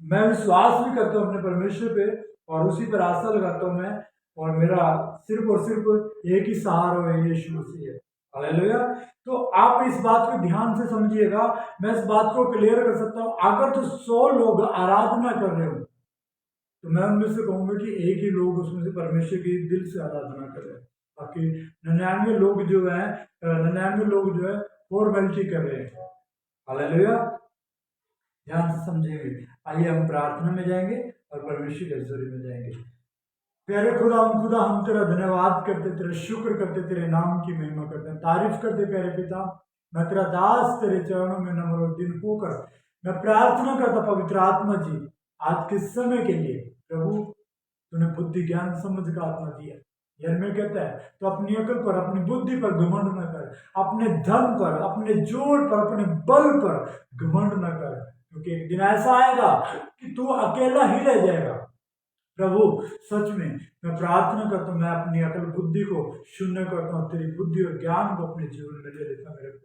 मैं विश्वास भी करता हूँ अपने परमेश्वर पे और उसी पर आशा लगाता हूँ मैं, और मेरा सिर्फ और सिर्फ एक ही सहारा है, यीशु मसीह है। हालेलुया। तो आप इस बात को ध्यान से समझिएगा। मैं इस बात को क्लियर कर सकता हूँ, अगर तो 100 लोग आराधना कर रहे हो तो मैं उनमें से कहूंगा कि एक ही लोग उसमें से परमेश्वर की दिल से आराधना कर रहे हैं। बाकी 99 लोग जो है फॉर्मेलिटी कर रहे हैं। हालेलुया। ध्यान से समझेंगे। आइए हम प्रार्थना में जाएंगे और परमेश्वर के हज़ूरी में जाएंगे। प्यारे खुदा हम तेरा धन्यवाद करते, तेरा शुक्र करते, तेरे नाम की महिमा करते हैं, तारीफ करते। प्यारे पिता, मैं तेरा दास तेरे चरणों में नम्र और दिन होकर मैं प्रार्थना करता पवित्र आत्मा जी, आज के समय के लिए प्रभु तूने बुद्धि ज्ञान समझ का आत्मा दिया। यर्मिया कहता है तो अपनी अकल पर, अपनी बुद्धि पर घमंड न कर, अपने धन पर, अपने जोर पर, अपने बल पर घमंड न कर, क्योंकि एक दिन ऐसा आएगा कि तू अकेला ही रह जाएगा। प्रभु सच में मैं प्रार्थना करता हूँ, मैं अपनी अकल बुद्धि को शून्य करता हूँ, तेरी बुद्धि और ज्ञान को अपने जीवन में ले लेता। मेरे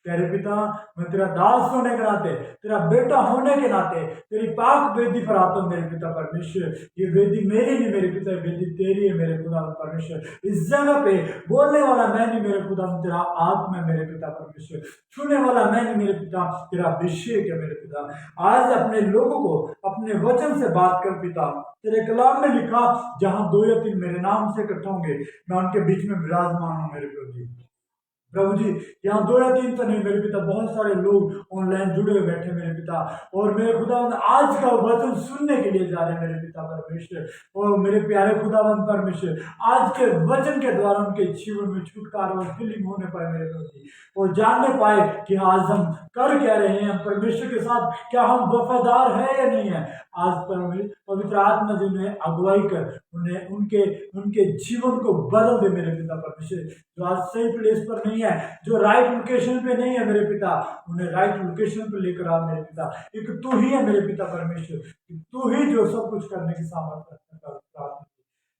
प्यारे पिता, मैं तेरा दास होने के नाते, तेरा बेटा होने के नाते तेरी पाक वेदी पर आता हूँ मेरे पिता परमेश्वर। ये वेदी मेरी नहीं मेरे पिता, वेदी तेरी है मेरे खुदा परमेश्वर। इस जगह पे बोलने वाला मैं नहीं मेरे खुदा, तेरा आत्मा है मेरे पिता परमेश्वर। छूने वाला मैं नहीं मेरे पिता, तेरा अभिषेक है मेरे पिता। आज अपने लोगों को अपने वचन से बात कर पिता। तेरे कलाम में लिखा, जहां 2 या 3 मेरे नाम से इकट्ठा होंगे, मैं उनके बीच में विराजमान हूं मेरे प्रभु जी। प्रभु जी, यहाँ 2 या 3 तो नहीं मेरे पिता, बहुत सारे लोग ऑनलाइन जुड़े हुए बैठे मेरे पिता, और मेरे खुदावंद आज का वचन सुनने के लिए जा रहे हैं मेरे पिता परमेश्वर। और मेरे प्यारे खुदावंद परमेश्वर, आज के वचन के द्वारा उनके जीवन में छुटकारा और फीलिंग होने पाए मेरे प्रभु जी, और जानने पाए कि आज हम कर क्या रहे हैं परमेश्वर के साथ, क्या हम वफादार है या नहीं है। आज पवित्र आत्मा जी ने अगुवाई कर उन्हें उनके उनके जीवन को बदल दे मेरे पिता परमेश्वर। जो आज सही प्लेस पर नहीं है, जो राइट लोकेशन पे नहीं है मेरे पिता, उन्हें राइट लोकेशन पे लेकर आ मेरे पिता। एक तू ही है मेरे पिता परमेश्वर, तू ही जो सब कुछ करने की सामर्थ्य रखता है।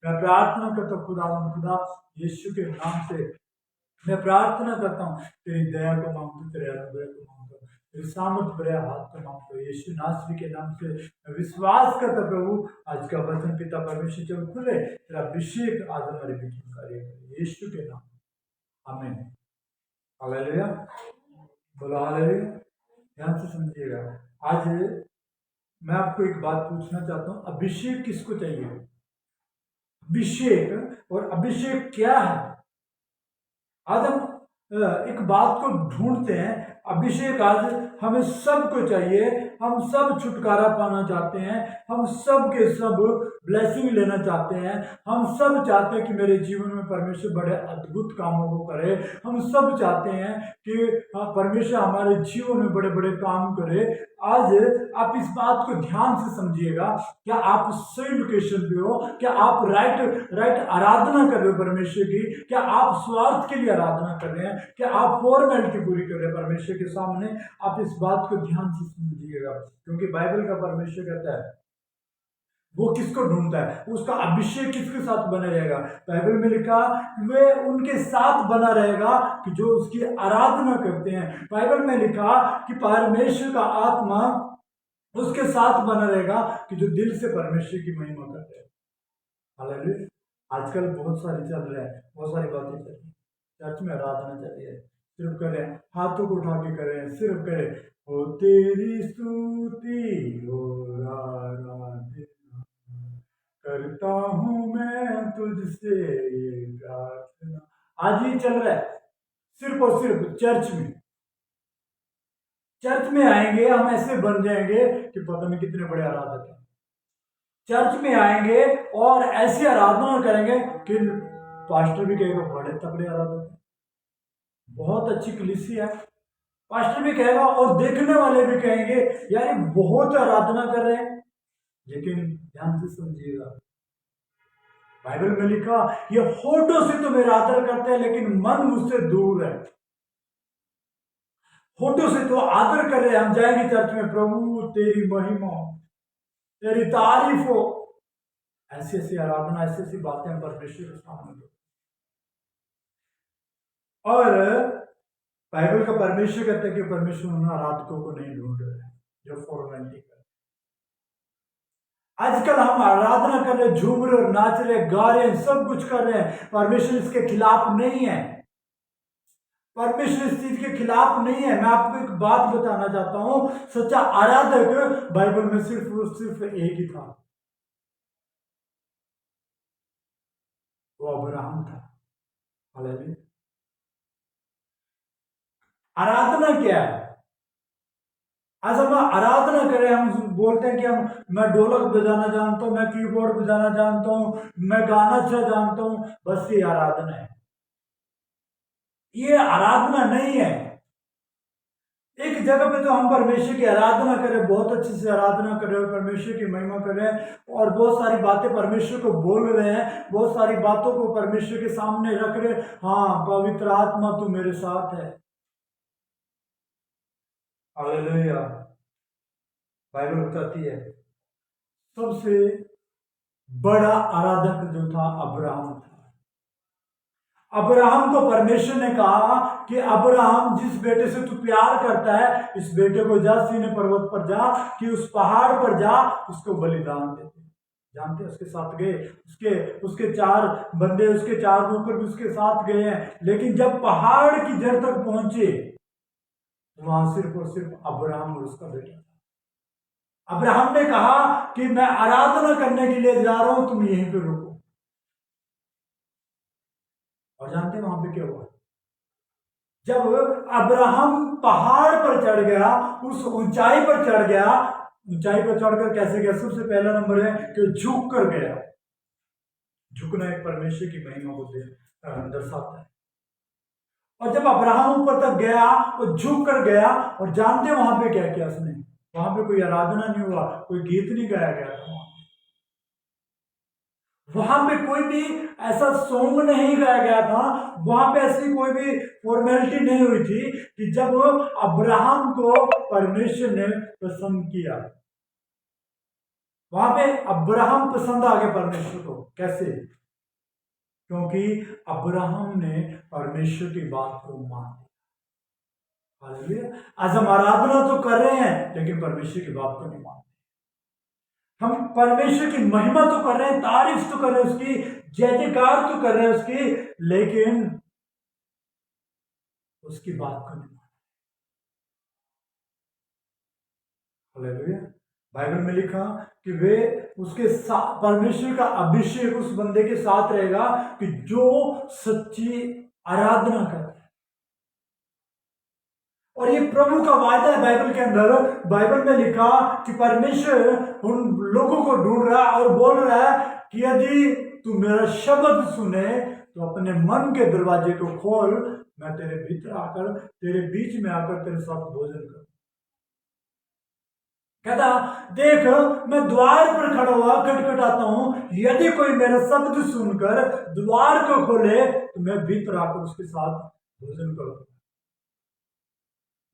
मैं प्रार्थना करता हूँ खुदा यीशु के नाम से मैं प्रार्थना करता हूँ, तेरी दया को मांगता हूँ, तेरे अनुग्रह को मांगता हूँ, तेरी सामर्थ भरे हाथ को मांगता हूँ यीशु नासरी के नाम से। मैं विश्वास करता प्रभु, आज का वचन पिता परमेश्वर जब खुले, तेरा अभिषेक आज हमारे बीच में कार्य करे यीशु के नाम। आमीन। हालेलुया, बोलो हालेलुया। ध्यान से समझिएगा, आज मैं आपको एक बात पूछना चाहता हूँ, अभिषेक किसको चाहिए? अभिषेक, और अभिषेक क्या है? आज हम एक बात को ढूंढते हैं, अभिषेक आज हमें सबको चाहिए, हम सब छुटकारा पाना चाहते हैं, हम सब के सब ब्लेसिंग लेना चाहते हैं, हम सब चाहते हैं कि मेरे जीवन में परमेश्वर बड़े अद्भुत कामों को करे, हम सब चाहते हैं कि परमेश्वर हमारे जीवन में बड़े बड़े काम करे। आज आप इस बात को ध्यान से समझिएगा, क्या आप सही लोकेशन पे हो? क्या आप राइट आराधना कर रहे हो परमेश्वर की? क्या आप स्वार्थ के लिए आराधना कर रहे हैं? क्या आप फॉर्मेलिटी पूरी कर रहे हैं परमेश्वर के सामने? आप इस बात को ध्यान से समझिएगा, क्योंकि बाइबल का परमेश्वर कहता है वो किसको ढूंढता है, उसका अभिषेक किसके साथ बना रहेगा। बाइबल में लिखा, वे उनके साथ बना रहेगा कि जो उसकी आराधना करते हैं। बाइबल में लिखा कि परमेश्वर का आत्मा उसके साथ बना रहेगा कि जो दिल से परमेश्वर की महिमा करते हैं। हालेलुया। आजकल बहुत सारी चल रहा है, बहुत सारी बातें चल रही है, चर्च में आराधना चल रही है, सिर्फ करें हाथों को उठा के करें, सिर्फ करें ओ तेरी स्तुति हो करता हूं मैं तुझसे ये प्रार्थना। आज ही चल रहा है, सिर्फ और सिर्फ चर्च में आएंगे हम, ऐसे बन जाएंगे कि पता नहीं कितने बड़े आराधक हैं। चर्च में आएंगे और ऐसी आराधना करेंगे कि पास्टर भी कहेगा बड़े तगड़े आराधक हैं, बहुत अच्छी कलीसिया है। पास्टर भी कहेगा और देखने वाले भी कहेंगे यार ये बहुत आराधना कर रहे हैं। लेकिन ध्यान से समझिएगा, बाइबल में लिखा, ये होठों से तो मेरा आदर करते हैं लेकिन मन मुझसे दूर है। होठों से तो आदर कर रहे हैं, हम जाएंगे चर्च में, प्रभु तेरी महिमा, तेरी तारीफ हो, ऐसी ऐसी आराधना, ऐसी ऐसी बातें हम परमेश्वर के सामने। और बाइबल का परमेश्वर कहता है कि परमेश्वर उन आराधकों को नहीं ढूंढ रहे हैं जो फॉर्मेलिटी कर। आजकल हम आराधना कर रहे, झूम रहे और नाच रहे, गा रहे, सब कुछ कर रहे हैं, परमेश्वर इसके खिलाफ नहीं है। परमेश्वर इस चीज के खिलाफ नहीं है। मैं आपको एक बात बताना चाहता हूं, सच्चा आराधक बाइबल में सिर्फ एक ही था, वो अब्राहम था। हालेलुया। आराधना क्या है? आज हम आराधना करें, हम बोलते हैं कि मैं ढोलक बजाना जानता हूं, मैं कीबोर्ड बजाना जानता हूं, मैं गाना अच्छा जानता हूं, बस ये आराधना है। ये आराधना नहीं है। एक जगह पे तो हम परमेश्वर की आराधना करें, बहुत अच्छे से आराधना कर रहे हैं, परमेश्वर की महिमा कर रहे हैं, और बहुत सारी बातें परमेश्वर को बोल रहे हैं, बहुत सारी बातों को परमेश्वर के सामने रख रहे हैं। हाँ, पवित्र आत्मा तू मेरे साथ है। हालेलुया। बाइबल बताती है सबसे बड़ा आराधक जो था अब्राहम था। अब्राहम को परमेश्वर ने कहा कि अब्राहम, जिस बेटे से तू प्यार करता है, इस बेटे को जा, सीने पर्वत पर जा, कि उस पहाड़ पर जा, उसको बलिदान दे। जानते उसके साथ गए, उसके उसके 4 बंदे, उसके 4 नौकर भी उसके साथ गए हैं। लेकिन जब पहाड़ की जड़ तक पहुंचे, वहां सिर्फ और सिर्फ अब्राहम और उसका बेटा था। अब्राहम ने कहा कि मैं आराधना करने के लिए जा रहा हूं, तुम यहीं पे रुको। और जानते वहां पे क्या हुआ? जब अब्राहम पहाड़ पर चढ़ गया, उस ऊंचाई पर चढ़ गया, ऊंचाई पर चढ़कर कैसे गया? सबसे पहला नंबर है कि झुक कर गया। झुकना एक परमेश्वर की महिमा को दर्शाता है। और जब अब्राहम ऊपर तक गया, वो झुक कर गया, और जानते वहां पे क्या किया उसने? वहां पे कोई आराधना नहीं हुआ, कोई गीत नहीं गाया गया था। वहां पे कोई भी ऐसा सॉन्ग नहीं गाया गया था, वहां पे ऐसी कोई भी फॉर्मेलिटी नहीं हुई थी कि जब अब्राहम को परमेश्वर ने पसंद किया। वहां पे अब्राहम पसंद आ गए परमेश्वर को। कैसे? क्योंकि अब्राहम ने परमेश्वर की बात को मान लिया। हालेलुया। आज हम आराधना तो कर रहे हैं, लेकिन परमेश्वर की बात को नहीं मानते। हम परमेश्वर की महिमा तो कर रहे हैं, तारीफ तो कर रहे हैं उसकी, जय जयकार तो कर रहे हैं उसकी, लेकिन उसकी बात को नहीं मानते। हालेलुया। बाइबल में लिखा कि वे उसके साथ, परमेश्वर का अभिषेक उस बंदे के साथ रहेगा कि जो सच्ची आराधना करे। और ये प्रभु का वायदा है बाइबल के अंदर। बाइबल में लिखा कि परमेश्वर उन लोगों को ढूंढ रहा है और बोल रहा है कि यदि तू मेरा शब्द सुने तो अपने मन के दरवाजे को खोल, मैं तेरे भीतर आकर, तेरे बीच में आकर तेरे साथ भोजन करूं। कहता, देख मैं द्वार पर खड़ा हुआ खटखटाता हूं, यदि कोई मेरा शब्द सुनकर द्वार को खोले तो मैं भीतर आकर उसके साथ भोजन करूं।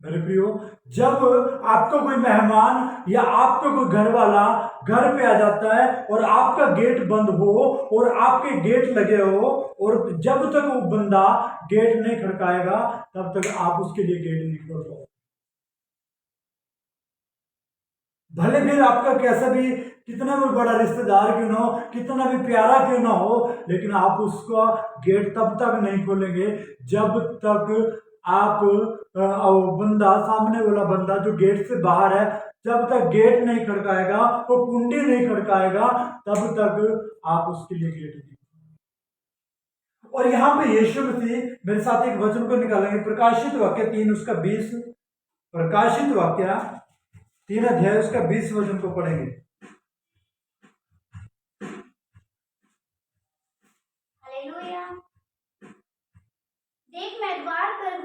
मेरे प्रियो, जब आपको कोई मेहमान या आपको कोई घर वाला घर पे आ जाता है और आपका गेट बंद हो और आपके गेट लगे हो, और जब तक वो बंदा गेट नहीं खड़काएगा तब तक आप उसके लिए गेट नहीं खोल पाओगे। भले फिर आपका कैसा भी, कितना भी बड़ा रिश्तेदार क्यों ना हो, कितना भी प्यारा क्यों ना हो, लेकिन आप उसका गेट तब तक नहीं खोलेंगे जब तक आप बंदा, सामने वाला बंदा जो गेट से बाहर है, जब तक गेट नहीं खड़काएगा, वो कुंडी नहीं खड़काएगा, तब तक आप उसके लिए गेट नहीं। और यहां पे यीशु मसीह, मेरे साथ एक वचन को निकालेंगे, प्रकाशित वाक्य 3 उसका 20, प्रकाशित वाक्य 3 अध्याय उसका 20 वचन को पढ़ेंगे। हालेलुया। देख मैं द्वार पर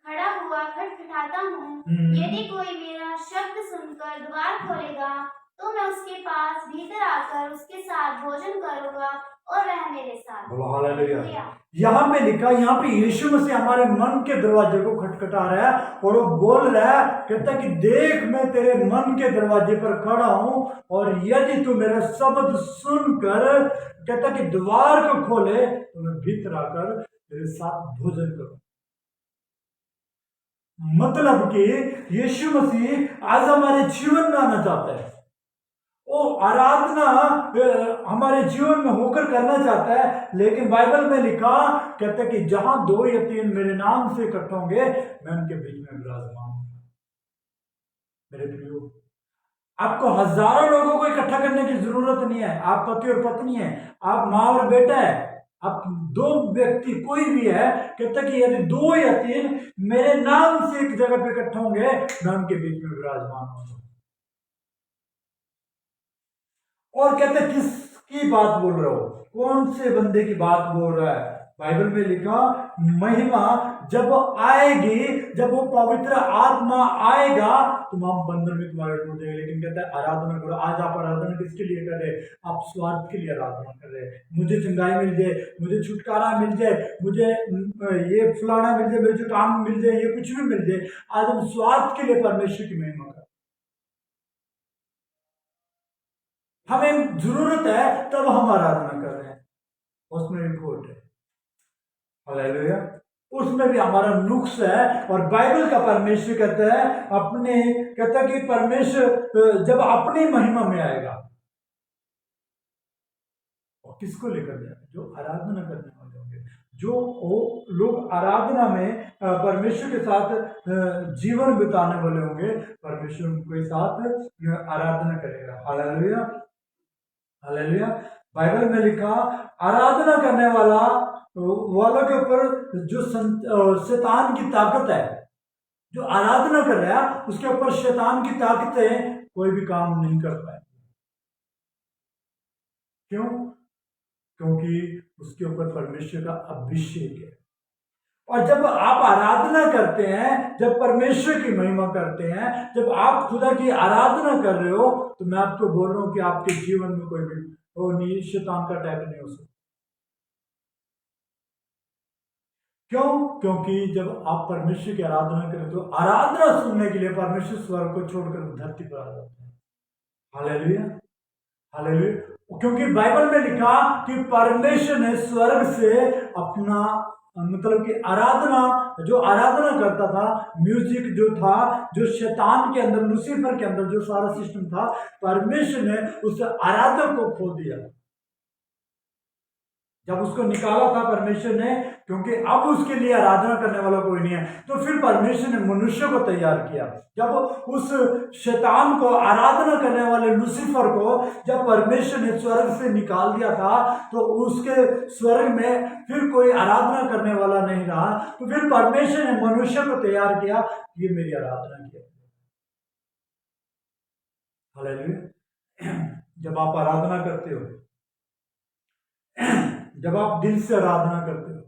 खड़ा हुआ खटखटाता हूँ, यदि कोई मेरा शब्द सुनकर द्वार खोलेगा तो मैं उसके पास भीतर आकर उसके साथ भोजन करूंगा और वह मेरे साथ। हालेलुया। यहाँ पे लिखा, यहाँ पे यीशु मसीह हमारे मन के दरवाजे को खटखटा रहा है और वो बोल रहा है, कहता कि देख मैं तेरे मन के दरवाजे पर खड़ा हूं, और यदि तू मेरा शब्द सुनकर, कहता कि द्वार को खोले तो मैं भीतर आकर तेरे साथ भोजन करूं। मतलब कि यीशु मसीह आज हमारे जीवन में आना चाहता है। वो आराधना हमारे जीवन में होकर करना चाहता है, लेकिन बाइबल में लिखा, कहता है कि जहां 2 या 3 मेरे नाम से इकट्ठे होंगे मैं उनके बीच में विराजमान हूं। मेरे प्रियो, आपको हजारों लोगों को इकट्ठा करने की जरूरत नहीं है। आप पति और पत्नी है, आप माँ और बेटा है, आप 2 व्यक्ति कोई भी है, कहता कि यदि 2 या 3 मेरे नाम से एक जगह पे इकट्ठे होंगे मैं उनके बीच में विराजमान हूं। और कहते किसकी बात बोल रहे हो? कौन से बंदे की बात बोल रहा है? बाइबल में लिखा, महिमा जब आएगी, जब वो पवित्र आत्मा आएगा तो हम बंधन में तुम्हारे टूट जाएंगे। लेकिन कहता है आराधना करो। आज आप आराधना किसके लिए कर रहे हैं? आप स्वार्थ के लिए आराधना कर रहे हैं। मुझे चंगाई मिल जाए, मुझे छुटकारा मिल जाए, मुझे ये फलाना मिल जाए, मुझे जो काम मिल जाए, ये कुछ भी मिल जाए। आज हम स्वार्थ के लिए परमेश्वर की महिमा कर, हमें जरूरत है तब हम आराधना कर रहे हैं, उसमें भी खोट है। उसमें भी हमारा नुक्स है। और बाइबल का परमेश्वर कहता है कि परमेश्वर जब अपनी महिमा में आएगा, और किसको लेकर जाएगा? जो आराधना करने वाले होंगे, जो लोग आराधना में परमेश्वर के साथ जीवन बिताने वाले होंगे, परमेश्वर उनके साथ आराधना करेगा। Hallelujah, hallelujah. बाइबल में लिखा, आराधना करने वालों के ऊपर जो शैतान की ताकत है, जो आराधना कर रहा है उसके ऊपर शैतान की ताकतें कोई भी काम नहीं कर पाए। क्यों? क्योंकि उसके ऊपर परमेश्वर का अभिषेक है। और जब आप आराधना करते हैं, जब परमेश्वर की महिमा करते हैं, जब आप खुदा की आराधना कर रहे हो, तो मैं आपको बोल रहा हूं कि आपके जीवन में कोई भी शैतान का अटैक नहीं हो सकता। क्यों? क्योंकि जब आप परमेश्वर की आराधना करें तो आराधना सुनने के लिए परमेश्वर स्वर्ग को छोड़कर धरती पर आ जाते हैं। Hallelujah, hallelujah. क्योंकि बाइबल में लिखा कि परमेश्वर ने स्वर्ग से अपना मतलब कि जो आराधना करता था, म्यूजिक जो था, जो शैतान के अंदर, लूसीफर के अंदर जो सारा सिस्टम था, परमेश्वर ने उस आराधक को खो दिया जब उसको निकाला था परमेश्वर ने। क्योंकि अब उसके लिए आराधना करने वाला कोई नहीं है, तो फिर परमेश्वर ने मनुष्य को तैयार किया। जब उस शैतान को, आराधना करने वाले लूसीफर को जब परमेश्वर ने स्वर्ग से निकाल दिया था, तो उसके स्वर्ग में फिर कोई आराधना करने वाला नहीं रहा। तो फिर परमेश्वर ने मनुष्य को तैयार किया, ये मेरी आराधना किया। हालेलुया। जब आप आराधना करते हो, जब आप दिल से आराधना करते हो,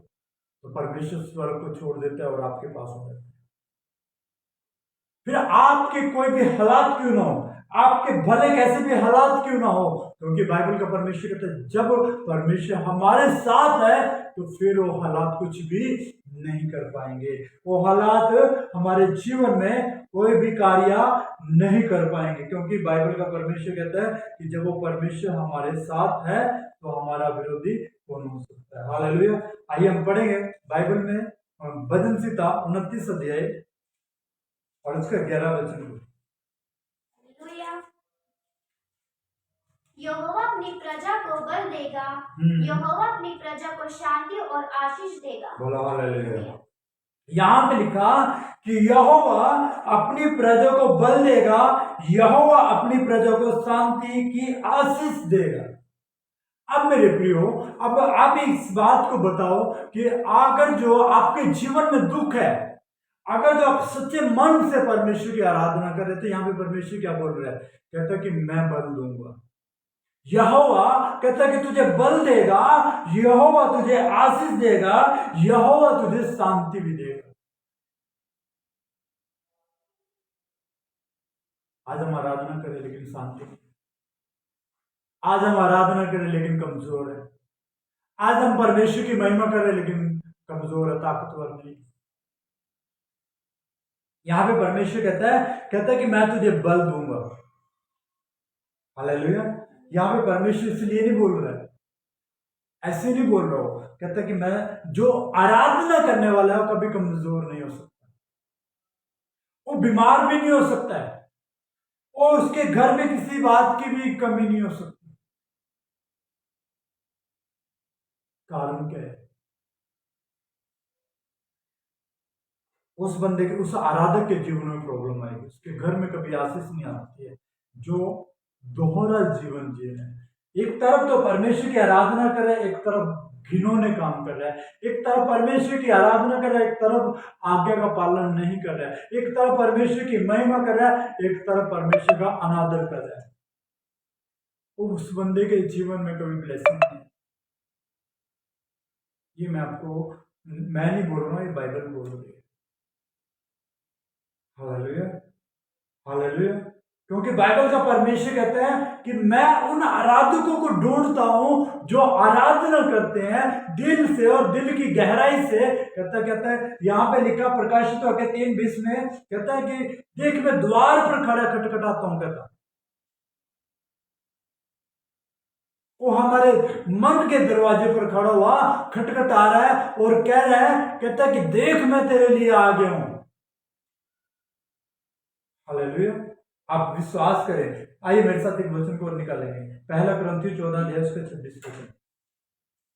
तो परमेश्वर स्वर्ग को छोड़ देता है और आपके पास हो जाता है। फिर आपके कोई भी हालात क्यों ना हो, आपके भले कैसे भी हालात क्यों ना हो, क्योंकि बाइबल का परमेश्वर कहता है जब परमेश्वर हमारे साथ है तो फिर वो हालात कुछ भी नहीं कर पाएंगे। वो हालात हमारे जीवन में कोई भी कार्य नहीं कर पाएंगे, क्योंकि बाइबल का परमेश्वर कहता है कि जब वो परमेश्वर हमारे साथ है तो हमारा विरोधी कौन हो सकता है। हालेलुया। आइए हम पढ़ेंगे बाइबल में भजन संहिता 29 अध्याय और उसका 11 वचन को। यहोवा अपनी प्रजा को बल देगा, यहोवा अपनी प्रजा को शांति और आशीष देगा। बोलो हालेलुया। यहां पे लिखा कि यहोवा अपनी प्रजा को बल देगा, यहोवा अपनी प्रजा को शांति की आशीष देगा। अब मेरे प्रियो, अब आप इस बात को बताओ कि अगर जो आपके जीवन में दुख है, अगर जो आप सच्चे मन से परमेश्वर की आराधना कर रहे थे, यहां पे परमेश्वर क्या बोल रहा है? कहता कि मैं बल दूंगा। यहोवा कहता कि तुझे बल देगा, यहोवा तुझे आशीष देगा, यहोवा तुझे शांति भी देगा। आज हम आराधना करें लेकिन शांति नहीं, आज हम आराधना करें लेकिन कमजोर है, आज हम परमेश्वर की महिमा करें लेकिन कमजोर है, ताकतवर नहीं। यहां पे परमेश्वर कहता है कि मैं तुझे बल दूंगा। हालेलुया। यहां पे परमेश्वर इसलिए नहीं बोल रहा है, ऐसे नहीं बोल रहा हो, कहता है कि मैं जो आराधना करने वाला है वो कभी कमजोर नहीं हो सकता, वो बीमार भी नहीं हो सकता है, और उसके घर में किसी बात की भी कमी नहीं हो सकती। कारण क्या है? उस बंदे के, उस आराधक के जीवन में प्रॉब्लम आएगी, उसके घर में कभी आशीष नहीं आती है, जो दोहरा जीवन जी रहे हैं। एक तरफ तो परमेश्वर की आराधना कर रहा है, एक तरफ घिनौने काम कर रहा है, एक तरफ परमेश्वर की आराधना कर रहा है, एक तरफ आज्ञा का पालन नहीं कर रहा है, एक तरफ परमेश्वर की महिमा कर रहा है, एक तरफ परमेश्वर का अनादर कर रहा है। उस बंदे के जीवन में कभी ब्लेसिंग नहीं है। ये मैं नहीं बोल रहा हूं, ये बाइबल बोल रही है। Hallelujah, hallelujah. क्योंकि बाइबल का परमेश्वर कहते हैं कि मैं उन आराधकों को ढूंढता हूं जो आराधना करते हैं दिल से और दिल की गहराई से। कहता है यहां पे लिखा प्रकाशित होकर 3:20 में, कहता है कि देख मैं द्वार पर खड़ा खटखटाता हूं। कहता वो हमारे मन के दरवाजे पर खड़ा हुआ खटखटा रहा है और कह रहा है, कहता है कि देख मैं तेरे लिए आ गया हूं। हालेलुया। आप विश्वास करें। आइए मेरे साथ एक वचन को और निकालेंगे। पहला कुरिन्थियों 14 अध्याय उसके 26 वचन।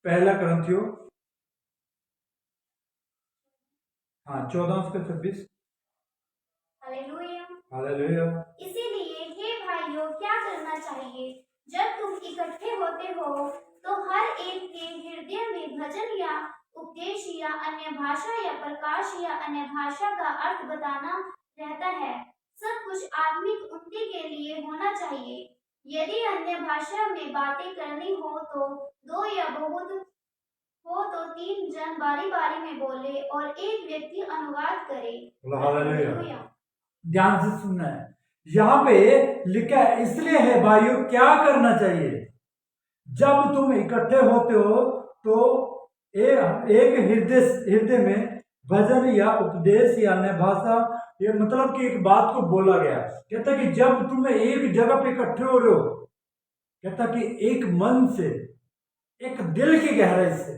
पहला कुरिन्थियों 14 उसके 26। हालेलुया। हालेलुया। इसीलिए हे भाइयों, क्या करना चाहिए? जब तुम इकट्ठे होते हो तो हर एक के हृदय में भजन या उपदेश या अन्य भाषा या प्रकाश या अन्य भाषा का अर्थ बताना रहता है। सब कुछ आत्मिक उन्नति के लिए होना चाहिए। यदि अन्य भाषा में बातें करनी हो तो दो या बहुत हो तो 3 जन बारी बारी में बोले और एक व्यक्ति अनुवाद करे। हालेलुया। ध्यान से सुनना है। यहाँ पे लिखा है, इसलिए है भाइयों क्या करना चाहिए? जब तुम इकट्ठे होते हो तो एक हृदय में भजन या उपदेश या अन्य भाषा, ये मतलब कि एक बात को बोला गया। कहता कि जब तुम एक जगह पे इकट्ठे हो रहे हो, कहता कि एक मन से, एक दिल की गहराई से,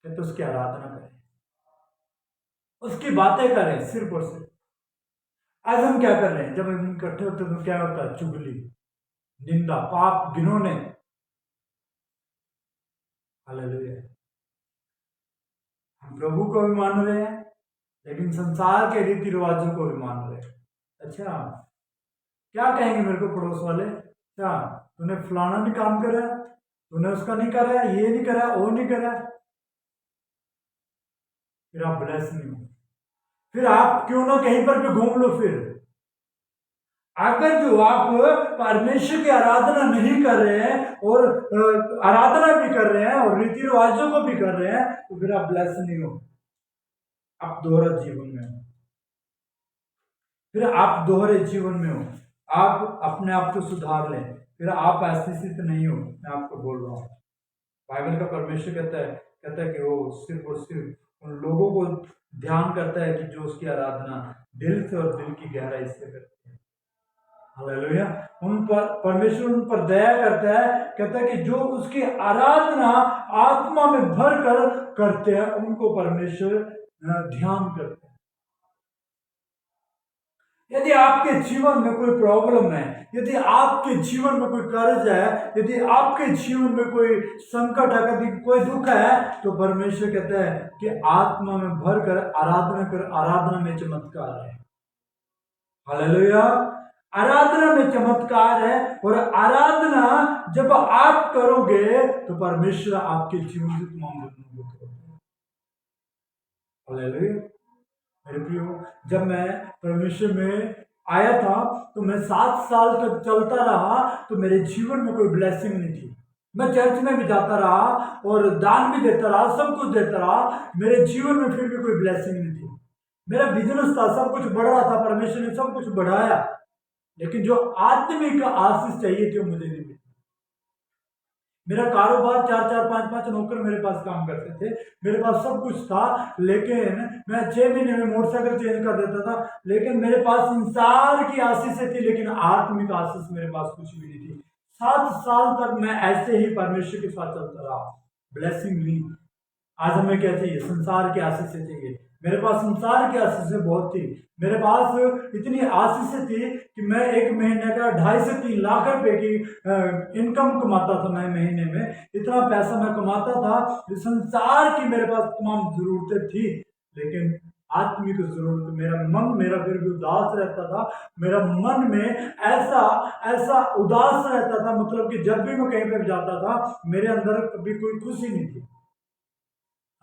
कहते उसकी आराधना करें, उसकी बातें करें सिर्फ और सिर्फ। आज हम क्या कर रहे हैं? जब हम इकट्ठे होते हैं तो क्या होता है? चुगली, निंदा, पाप, घिनौने। हालेलुया। हम प्रभु को भी मान रहे हैं लेकिन संसार के रीति रिवाजों को भी मान रहे हैं। अच्छा, क्या कहेंगे मेरे को पड़ोस वाले? क्या तूने फलाना नहीं काम करा, तूने उसका नहीं करा, ये नहीं करा, वो नहीं करा, फिर आप ब्लेस नहीं हो। फिर आप क्यों ना कहीं पर भी घूम लो। फिर अगर जो आप परमेश्वर की आराधना नहीं कर रहे हैं और आराधना भी कर रहे हैं और रीति रिवाजों को भी कर रहे हैं तो फिर आप ब्लेस नहीं हो। आप दोहरा जीवन में हो। फिर आप दोहरे जीवन में हो। आप अपने आप को सुधार लें, फिर आप आशीषित नहीं हो। मैं आपको बोल रहा हूँ, बाइबल का परमेश्वर कहता है कि वो सिर्फ और सिर्फ उन लोगों को ध्यान करता है कि जो उसकी आराधना दिल से और दिल की गहराई से करते हैं। हालेलुया। उन पर परमेश्वर उन पर दया करता है। कहता है कि जो उसकी आराधना आत्मा में भर कर करते हैं उनको परमेश्वर ध्यान करते हैं। यदि आपके जीवन में कोई प्रॉब्लम है, यदि आपके जीवन में कोई कर्ज है, यदि आपके जीवन में कोई संकट है, कभी कोई दुख है, तो परमेश्वर कहता है कि आत्मा में भर कर आराधना कर। आराधना में चमत्कार है। हालेलुया। आराधना में चमत्कार है और आराधना जब आप करोगे तो परमेश्वर आपके जीवन से तमाम दुखों को करोगे। हालेलुया। मेरे प्रियो, जब मैं परमेश्वर में आया था तो मैं 7 साल तक चलता रहा तो मेरे जीवन में कोई ब्लेसिंग नहीं थी। मैं चर्च में भी जाता रहा और दान भी देता रहा, सब कुछ देता रहा, मेरे जीवन में फिर भी कोई ब्लेसिंग नहीं थी। मेरा बिजनेस था, सब कुछ बढ़ रहा था, परमेश्वर ने सब कुछ बढ़ाया, लेकिन जो आत्मिक आशीष चाहिए थी वो मुझे नहीं मिली। मेरा कारोबार 4-4, 5-5 नौकर मेरे पास काम करते थे, मेरे पास सब कुछ था, लेकिन मैं 6 महीने में मोटरसाइकिल चेंज कर देता था, लेकिन मेरे पास संसार की आशीषें थी लेकिन आत्मिक आशीष मेरे पास कुछ भी नहीं थी। 7 साल तक मैं ऐसे ही परमेश्वर के साथ चलता रहा, ब्लेसिंग ली। आज हमें क्या चाहिए? संसार की आशीषें चाहिए। मेरे पास संसार की आशीषें बहुत थी। मेरे पास इतनी आशीषें थी कि मैं एक महीने का 2.5 से 3 लाख रुपए की इनकम कमाता था। मैं महीने में इतना पैसा मैं कमाता था। संसार की मेरे पास तमाम जरूरतें थी, लेकिन आत्मिक जरूरत, मेरा फिर भी उदास रहता था। मेरा मन में ऐसा उदास रहता था, मतलब कि जब भी मैं कहीं पर जाता था मेरे अंदर कभी कोई खुशी नहीं थी।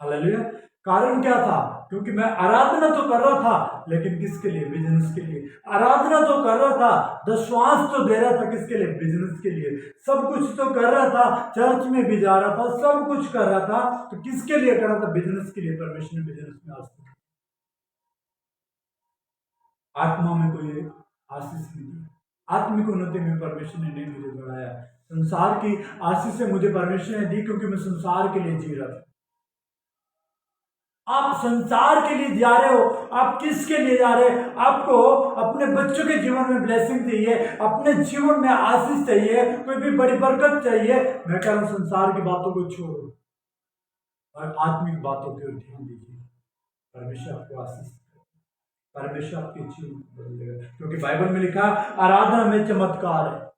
हालेलुया। कारण क्या था? क्योंकि मैं आराधना तो कर रहा था, लेकिन किसके लिए? बिजनेस के लिए। आराधना तो कर रहा था, दशवांश तो दे रहा था, किसके लिए? बिजनेस के लिए। सब कुछ तो कर रहा था, चर्च में भी जा रहा था, सब कुछ कर रहा था, तो किसके लिए कर रहा था? बिजनेस के लिए। परमेश्वर ने बिजनेस में आशीष, आत्मा में कोई आशीष नहीं दी। आत्मिक उन्नति में परमेश्वर ने नहीं मुझे बढ़ाया। संसार की आशीष से मुझे परमेश्वर ने दी क्योंकि मैं संसार के लिए जी रहा था। आप संसार के लिए जा रहे हो, आप किसके लिए जा रहे हो? आपको अपने बच्चों के जीवन में ब्लेसिंग चाहिए, अपने जीवन में आशीष चाहिए, कोई भी बड़ी बरकत चाहिए। मैं कह रहा हूं संसार की बातों को छोड़ो और आत्मिक बातों की ओर ध्यान दीजिए। परमेश्वर आपको आशीष करेगा, परमेश्वर आपके जीवन को बदलेगा, क्योंकि बाइबल में लिखा आराधना में चमत्कार है।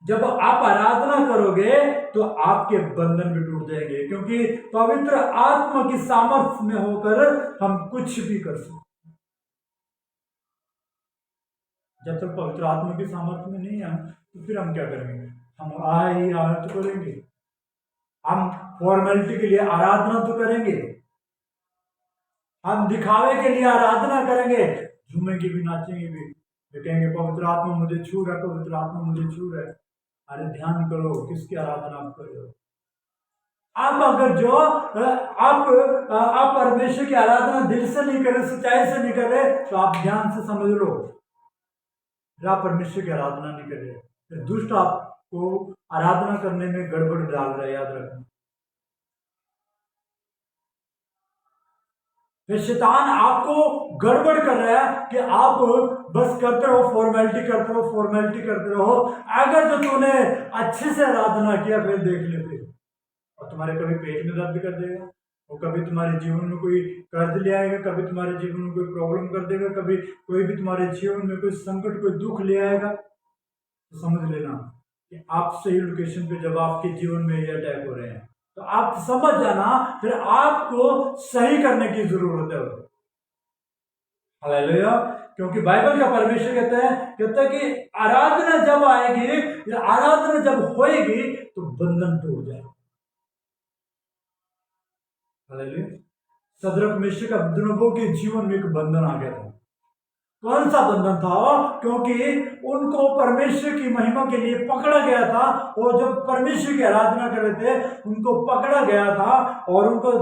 जब आप आराधना करोगे तो आपके बंधन भी टूट जाएंगे, क्योंकि पवित्र आत्मा की सामर्थ्य में होकर हम कुछ भी कर सकते। जब तक पवित्र आत्मा की सामर्थ्य में नहीं है तो फिर हम क्या करेंगे? हम आए तो करेंगे, हम फॉर्मेलिटी के लिए आराधना तो करेंगे, हम दिखावे के लिए आराधना करेंगे, झूमेंगे भी, नाचेंगे भी, कहेंगे पवित्र आत्मा मुझे छू रहा है, पवित्र आत्मा मुझे छू रहा है। अरे ध्यान करो किसकी आराधना आप कर रहे हो। आप अगर जो आप परमेश्वर की आराधना दिल से नहीं कर रहे, सच्चाई से नहीं कर रहे, तो आप ध्यान से समझ लो आप परमेश्वर की आराधना नहीं कर रहे, तो दुष्ट आपको आराधना करने में गड़बड़ डाल रहा है, याद रखना। फिर शैतान आपको गड़बड़ कर रहा है कि आप बस करते रहो, फॉर्मेलिटी करते रहो, फॉर्मेलिटी करते रहो। अगर जो तूने अच्छे से आराधना किया फिर देख ले, फिर और तुम्हारे कभी पेट में दर्द कर देगा, और कभी तुम्हारे जीवन में कोई कर्ज ले आएगा, कभी तुम्हारे जीवन में कोई प्रॉब्लम कर देगा, कभी कोई भी तुम्हारे जीवन में कोई संकट, कोई दुख ले आएगा। तो समझ लेना कि आप सही लोकेशन पे जब आपके जीवन में ये अटैक हो रहे हैं तो आप समझ जाना, फिर आपको सही करने की जरूरत है। हालेलुया। क्योंकि बाइबल का परमेश्वर कहता है कि आराधना जब आएगी, आराधना जब होएगी तो बंधन टूट जाएगा। हालेलुया। सदरक मेशक अबेदनगो के जीवन में एक बंधन आ गया था। कौन सा बंधन था? क्योंकि उनको परमेश्वर की महिमा के लिए पकड़ा गया था, और जब परमेश्वर की आराधना कर रहे थे उनको पकड़ा गया था और उनको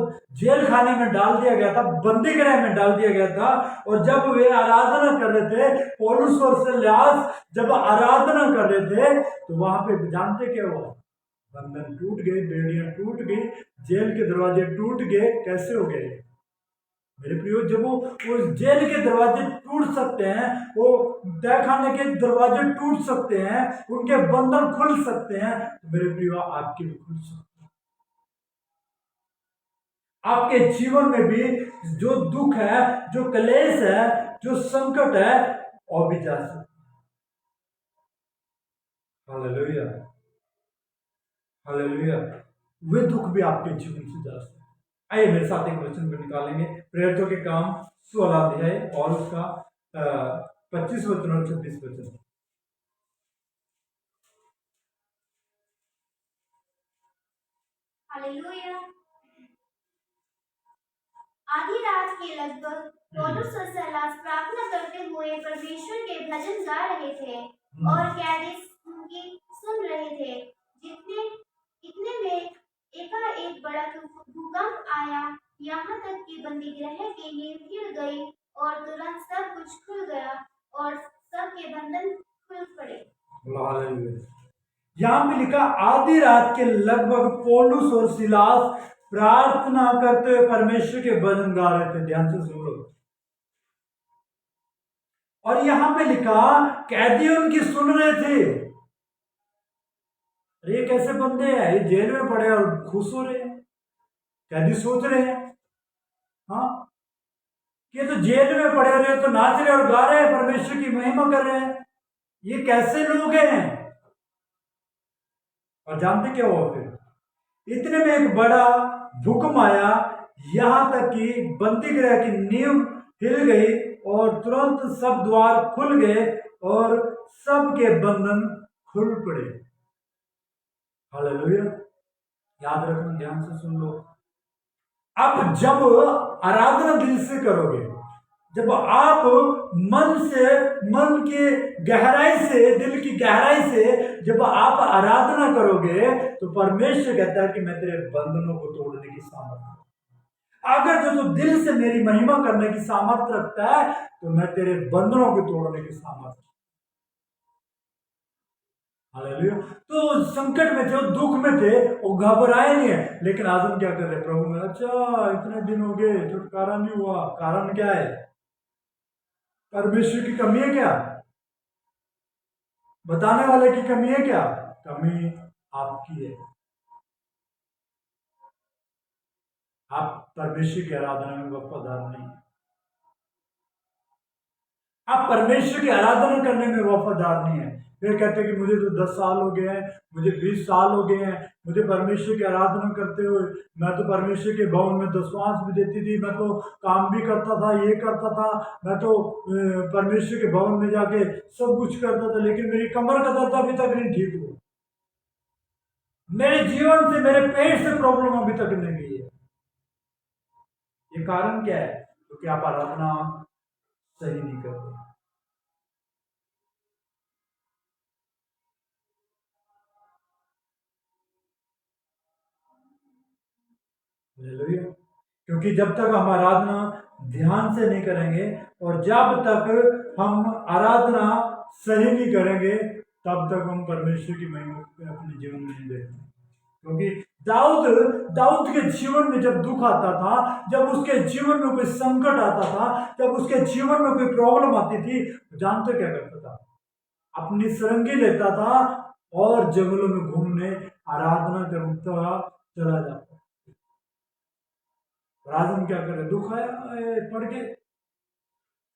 जेल खाने में डाल दिया गया था, बंदी गृह में डाल दिया गया था। और जब वे आराधना कर रहे थे, पौलुस और सिलास जब आराधना कर रहे थे, तो वहां पे जानते क्या हुआ? बंधन टूट गए, बेड़ियां टूट गई, जेल के दरवाजे टूट गए। कैसे हो गए मेरे प्रियो? जब वो जेल के दरवाजे टूट सकते हैं, वो तहखाने के दरवाजे टूट सकते हैं, उनके बंधन खुल सकते हैं, तो मेरे प्रियो आपके भी खुल सकते हैं। आपके जीवन में भी जो दुख है, जो क्लेश है, जो संकट है, और भी जा सकते हैं। Hallelujah, hallelujah. वे दुख भी आपके जीवन से जा सकते हैं। आइए मेरे साथ एक वचन को निकालेंगे, प्रेरितों के काम 16 अध्याय और उसका 25 वचन और 26 वचन। हालेलुया। आधी रात के लगभग पौलुस और सीलास प्रार्थना करते हुए परमेश्वर के भजन गा रहे थे और कैदी उनकी सुन रहे थे। इतने में एकाएक बड़ा भूकंप आया, यहाँ तक कि बंदी गृह की नींव हिल गई और तुरंत सब कुछ खुल गया और सबके बंधन खुल पड़े। यहाँ पे लिखा आधी रात के लगभग पौलुस और सिलास प्रार्थना करते हुए परमेश्वर के भजन गा रहे थे। ध्यान से सुन लो। और यहाँ पे लिखा कैदी उनकी सुन रहे थे। ये कैसे बंदे हैं? ये जेल में पड़े और खुश हो रहे हैं। कैदी सोच रहे हैं हाँ कि तो जेल में पड़े रहे तो नाच रहे और गा रहे हैं, परमेश्वर की महिमा कर रहे हैं। ये कैसे लोग हैं? और जानते क्या हुआ फिर? इतने में एक बड़ा भूकंप आया, यहां तक कि बंदी गृह की नींव हिल गई और तुरंत सब द्वार खुल गए और सबके बंधन खुल पड़े। हालेलुया। याद रखना, ध्यान से सुन लो। अब जब आराधना दिल से करोगे, जब आप मन के गहराई से, दिल की गहराई से जब आप आराधना करोगे, तो परमेश्वर कहता है कि मैं तेरे बंधनों को तोड़ने की सामर्थ्य। अगर जो दिल से मेरी महिमा करने की सामर्थ्य रखता है, तो मैं तेरे बंधनों को तोड़ने की सामर्थ्य। हालेलुया। तो वो संकट में थे, वो दुख में थे, वो घबराए नहीं है। लेकिन आज हम क्या कर रहे हैं प्रभु में, अच्छा इतने दिन हो गए छुटकारा नहीं हुआ, कारण क्या है? परमेश्वर की कमी है क्या? बताने वाले की कमी है क्या? कमी आपकी है। आप परमेश्वर की आराधना में वफादार नहीं है। आप परमेश्वर की आराधना करने में वफादार नहीं है। वे कहते हैं कि मुझे तो 10 साल हो गए हैं, मुझे 20 साल हो गए हैं, मुझे परमेश्वर की आराधना करते हुए। मैं तो परमेश्वर के भवन में दशमांश भी देती थी, मैं तो काम भी करता था, ये करता था, मैं तो परमेश्वर के भवन में जाके सब कुछ करता था, लेकिन मेरी कमर का दर्द अभी तक नहीं ठीक हुआ। मेरे जीवन से, मेरे पेट से प्रॉब्लम अभी तक नहीं गई है। ये कारण क्या है? क्योंकि आप आराधना सही नहीं करते। हालेलुया। क्योंकि जब तक हम आराधना ध्यान से नहीं करेंगे और जब तक हम आराधना सही नहीं करेंगे, तब तक हम परमेश्वर की महिमा अपने जीवन में नहीं देखते। क्योंकि दाऊद दाऊद के जीवन में जब दुख आता था, जब उसके जीवन में कोई संकट आता था, जब उसके जीवन में कोई प्रॉब्लम आती थी, जानते क्या करता था? अपनी सरंगी लेता था और जंगलों में घूमने आराधना करता चला जाता। और आज हम क्या करें? दुख आया, पढ़ के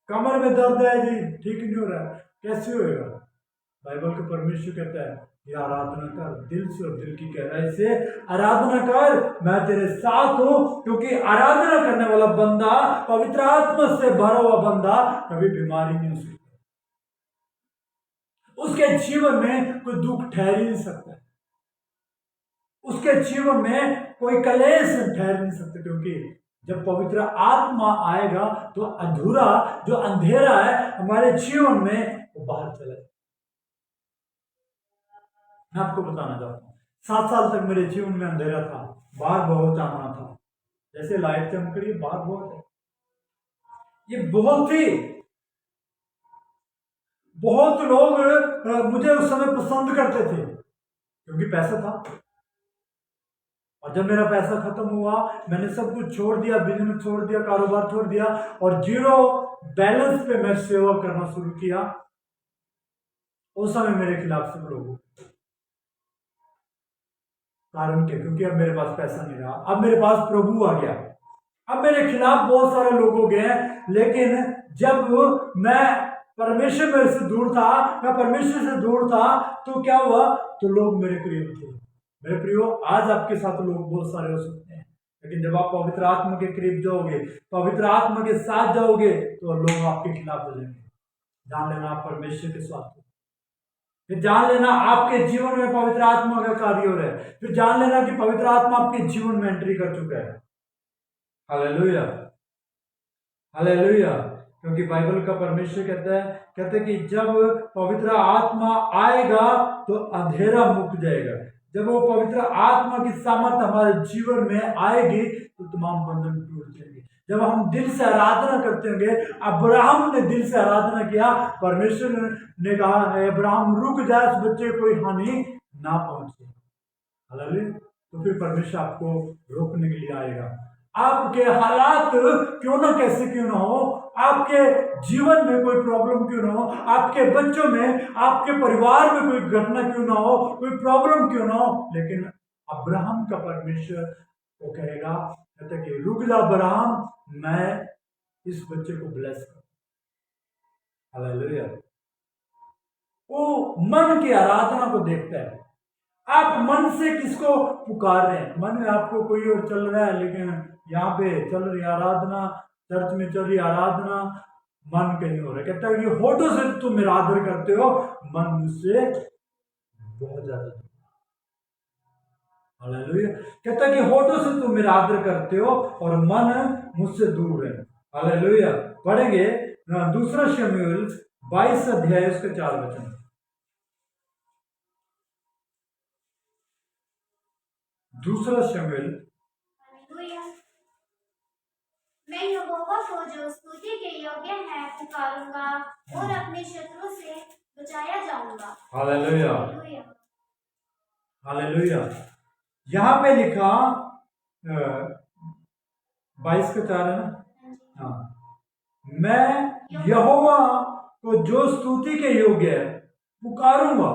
कमर में दर्द है जी, ठीक नहीं हो रहा, कैसे होएगा? बाइबल का परमेश्वर कहता है ये आराधना कर दिल से और दिल की गहराई से आराधना कर, मैं तेरे साथ हूं। क्योंकि आराधना करने वाला बंदा, पवित्र आत्मा से भरा हुआ बंदा कभी बीमारी नहीं हो सकती। उसके जीवन में कोई दुख ठहर ही नहीं सकता, उसके जीवन में कोई कलेश ठहर नहीं सकता। क्योंकि जब पवित्र आत्मा आएगा तो अधूरा जो अंधेरा है हमारे जीवन में वो बाहर चला जाए। मैं आपको बताना चाहता हूँ, 7 साल तक मेरे जीवन में अंधेरा था, बाहर बहुत चांदना था। जैसे लाइट चमक रही है, बाहर बहुत है। ये बहुत लोग मुझे उस समय पसंद करते थे क्योंकि पैसा था। और जब मेरा पैसा खत्म हुआ, मैंने सब कुछ छोड़ दिया, बिजनेस छोड़ दिया, कारोबार छोड़ दिया और जीरो बैलेंस पे मैं सेवा करना शुरू किया। उस समय मेरे खिलाफ सब लोग, कारण क्या? क्योंकि अब मेरे पास पैसा नहीं रहा, अब मेरे पास प्रभु आ गया, अब मेरे खिलाफ बहुत सारे लोग हो गए हैं। लेकिन जब मैं परमेश्वर मेरे से दूर था, मैं परमेश्वर से दूर था, तो क्या हुआ? तो लोग मेरे करीब थे। मेरे प्रियो, आज आपके साथ लोग बहुत सारे हो सकते हैं, लेकिन जब आप पवित्र आत्मा के करीब जाओगे, पवित्र आत्मा के साथ जाओगे, तो लोग आपके खिलाफ हो जाएंगे। जान लेना आप परमेश्वर के साथ हो। फिर जान लेना आपके जीवन में पवित्र आत्मा का कार्य हो रहा है। फिर जान लेना कि पवित्र आत्मा आपके जीवन में एंट्री कर चुका है। Hallelujah, hallelujah. क्योंकि बाइबल का परमेश्वर कहते हैं कि जब पवित्र आत्मा आएगा तो अंधेरा मुक जाएगा। जब वो पवित्र आत्मा की सामर्थ हमारे जीवन में आएगी तो तमाम बंधन टूट जाएंगे। जब हम दिल से आराधना करते होंगे, अब्राहम ने दिल से आराधना किया, परमेश्वर ने कहा अब्राहम रुक जा, इस बच्चे को कोई हानि ना पहुंचे। हालेलुया। तो फिर परमेश्वर आपको रोकने के लिए आएगा। आपके हालात क्यों ना कैसे क्यों ना हो, आपके जीवन में कोई प्रॉब्लम क्यों ना हो, आपके बच्चों में, आपके परिवार में कोई घटना क्यों ना हो, कोई प्रॉब्लम क्यों ना हो, लेकिन अब्राहम का परमेश्वर वो कहेगा, कहता कि रुक जा अब्राहम, मैं इस बच्चे को ब्लेस करूं। हालेलुया। वो मन की आराधना को देखता है। आप मन से किसको पुकार रहे हैं? मन में आपको कोई और चल रहा है, लेकिन यहाँ पे चल रही आराधना, चर्च में चल रही आराधना, मन कहीं हो रहा है। कहता है कि होठों से तुम मेरा आदर करते हो, मन मुझसे बहुत ज्यादा। हालेलुया। कहता है कि होठों से तुम मेरा आदर करते हो और मन मुझसे दूर है। हालेलुया। पढ़ेंगे दूसरा शमूएल 22 अध्याय उसके 4 वचन। दूसरा शमूएल। मैं यहोवा को जो स्तुति के योग्य है पुकारूंगा और अपने शत्रु से बचाया जाऊंगा। Hallelujah, hallelujah. हालेलुया। यहाँ पे लिखा 22 का 4 है ना। हाँ, मैं यहोवा को जो स्तुति के योग्य है पुकारूंगा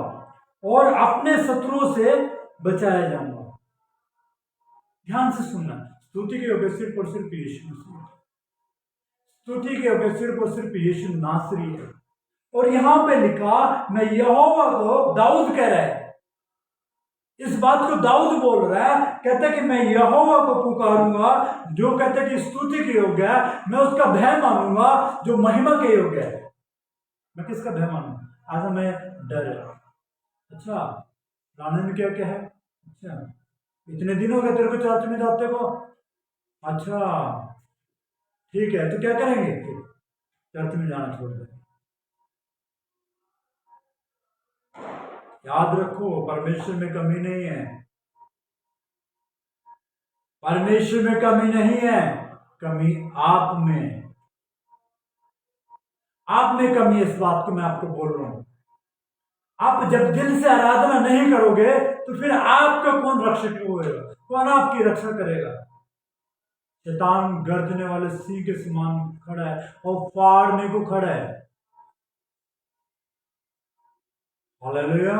और अपने शत्रुओं से बचाया जाऊंगा। ध्यान से सुनना, स्तुति के योग्य सिर्फ और सिर्फ यीशु मसीह, स्तुति के योग्य सिर्फ और सिर्फ यीशु नासरी है। और यहां पे लिखा मैं यहोवा को, दाऊद कह रहा है, इस बात को दाऊद बोल रहा है, कहता है कि मैं यहोवा को पुकारूंगा, जो कहता है कि स्तुति के योग्य है, मैं उसका भय मानूंगा जो महिमा के योग्य है। मैं किसका भय मानूंगा? आज हमें डर है। अच्छा, राणे में क्या क्या है? अच्छा, इतने दिन हो गए तेरे को चर्च में जाते को? अच्छा, ठीक है, तो क्या करेंगे फिर? चर्च में जाना छोड़ दें। याद रखो, परमेश्वर में कमी नहीं है, परमेश्वर में कमी नहीं है, कमी आप में, आप में कमी है। इस बात को मैं आपको बोल रहा हूं। आप जब दिल से आराधना नहीं करोगे तो फिर आपका कौन रक्षक होगा? कौन आपकी रक्षा करेगा? शैतान गर्जने वाले सिंह के समान खड़ा है और फाड़ने को खड़ा है। हालेलुया,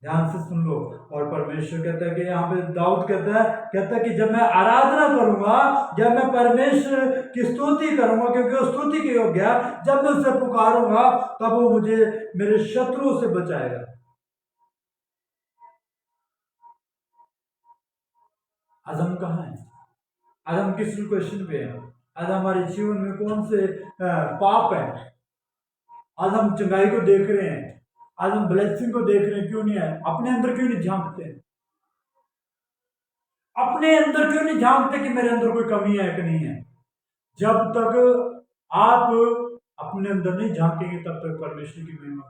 ध्यान से सुन लो। और परमेश्वर कहता है कि यहाँ पे दाऊद कहता है कि जब मैं आराधना करूंगा, जब मैं परमेश्वर की स्तुति करूंगा, क्योंकि वो स्तुति के योग्य है, जब मैं उसे पुकारूंगा तब वो मुझे मेरे शत्रुओं से बचाएगा। आज हम कहाँ हैं? आज हम किस लोकेशन पे हैं? आज हमारे जीवन में कौन से पाप है? आज हम चंगाई को देख रहे हैं, आज हम ब्लेसिंग को देख रहे हैं, क्यों नहीं है? अपने अंदर क्यों नहीं झांकते? अपने अंदर क्यों नहीं झांकते कि मेरे अंदर कोई कमी है कि नहीं है? जब तक आप अपने अंदर नहीं झांकेंगे तब तक परमेश्वर की महिमा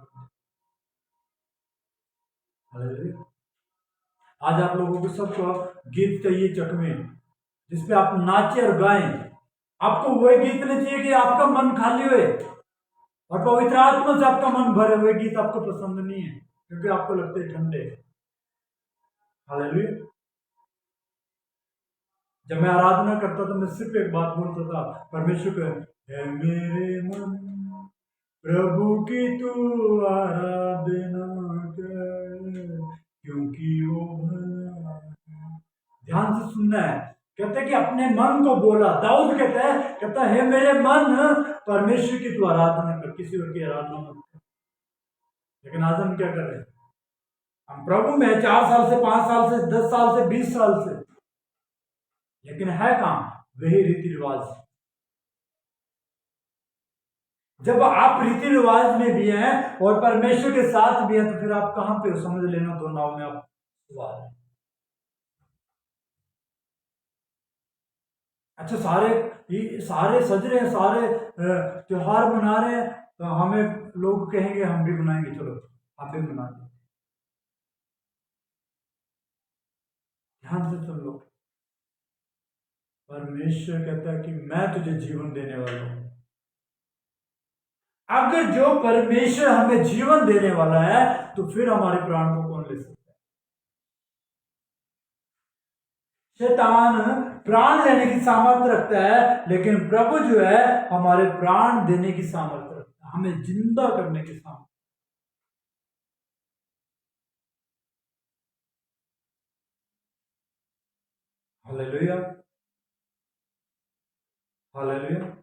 करेंगे। आज आप लोगों को सबको गीत चाहिए चकमे, जिसपे आप नाचे और गाएं। आपको वही गीत नहीं चाहिए कि आपका मन खाली हुए और पवित्र आत्मा से आपका मन भरे हुए गीत आपको पसंद नहीं है, क्योंकि आपको लगते हैं ठंडे। हालेलुया। जब मैं आराधना करता था, मैं सिर्फ एक बात बोलता था, परमेश्वर को, है मेरे मन प्रभु की तू आराधना कर, क्योंकि वो भला है। ध्यान से सुनना है। कहते हैं कि अपने मन को बोला, दाऊद कहता है मेरे मन परमेश्वर की तू आराधना कर, किसी और की आराधना मत कर। लेकिन आज हम क्या कर रहे हैं? हम प्रभु में 4 साल से, 5 साल से, 10 साल से, 20 साल से, लेकिन है कहां वही रीति रिवाज। जब आप रीति रिवाज में भी हैं और परमेश्वर के साथ भी हैं, तो फिर आप कहां पे हो? समझ लेना, दो नाव में आप सवार हैं। अच्छा, सारे सज रहे हैं, सारे त्योहार मना रहे हैं, तो हमें लोग कहेंगे हम भी मनाएंगे, चलो आप भी मना दो। ध्यान से सुन लो, परमेश्वर कहता है कि मैं तुझे जीवन देने वाला हूं। अगर जो परमेश्वर हमें जीवन देने वाला है, तो फिर हमारे प्राण को कौन ले सकता है? शैतान प्राण लेने की सामर्थ्य रखता है, लेकिन प्रभु जो है हमारे प्राण देने की सामर्थ्य रखता है, हमें जिंदा करने की सामर्थ्य। Hallelujah, hallelujah.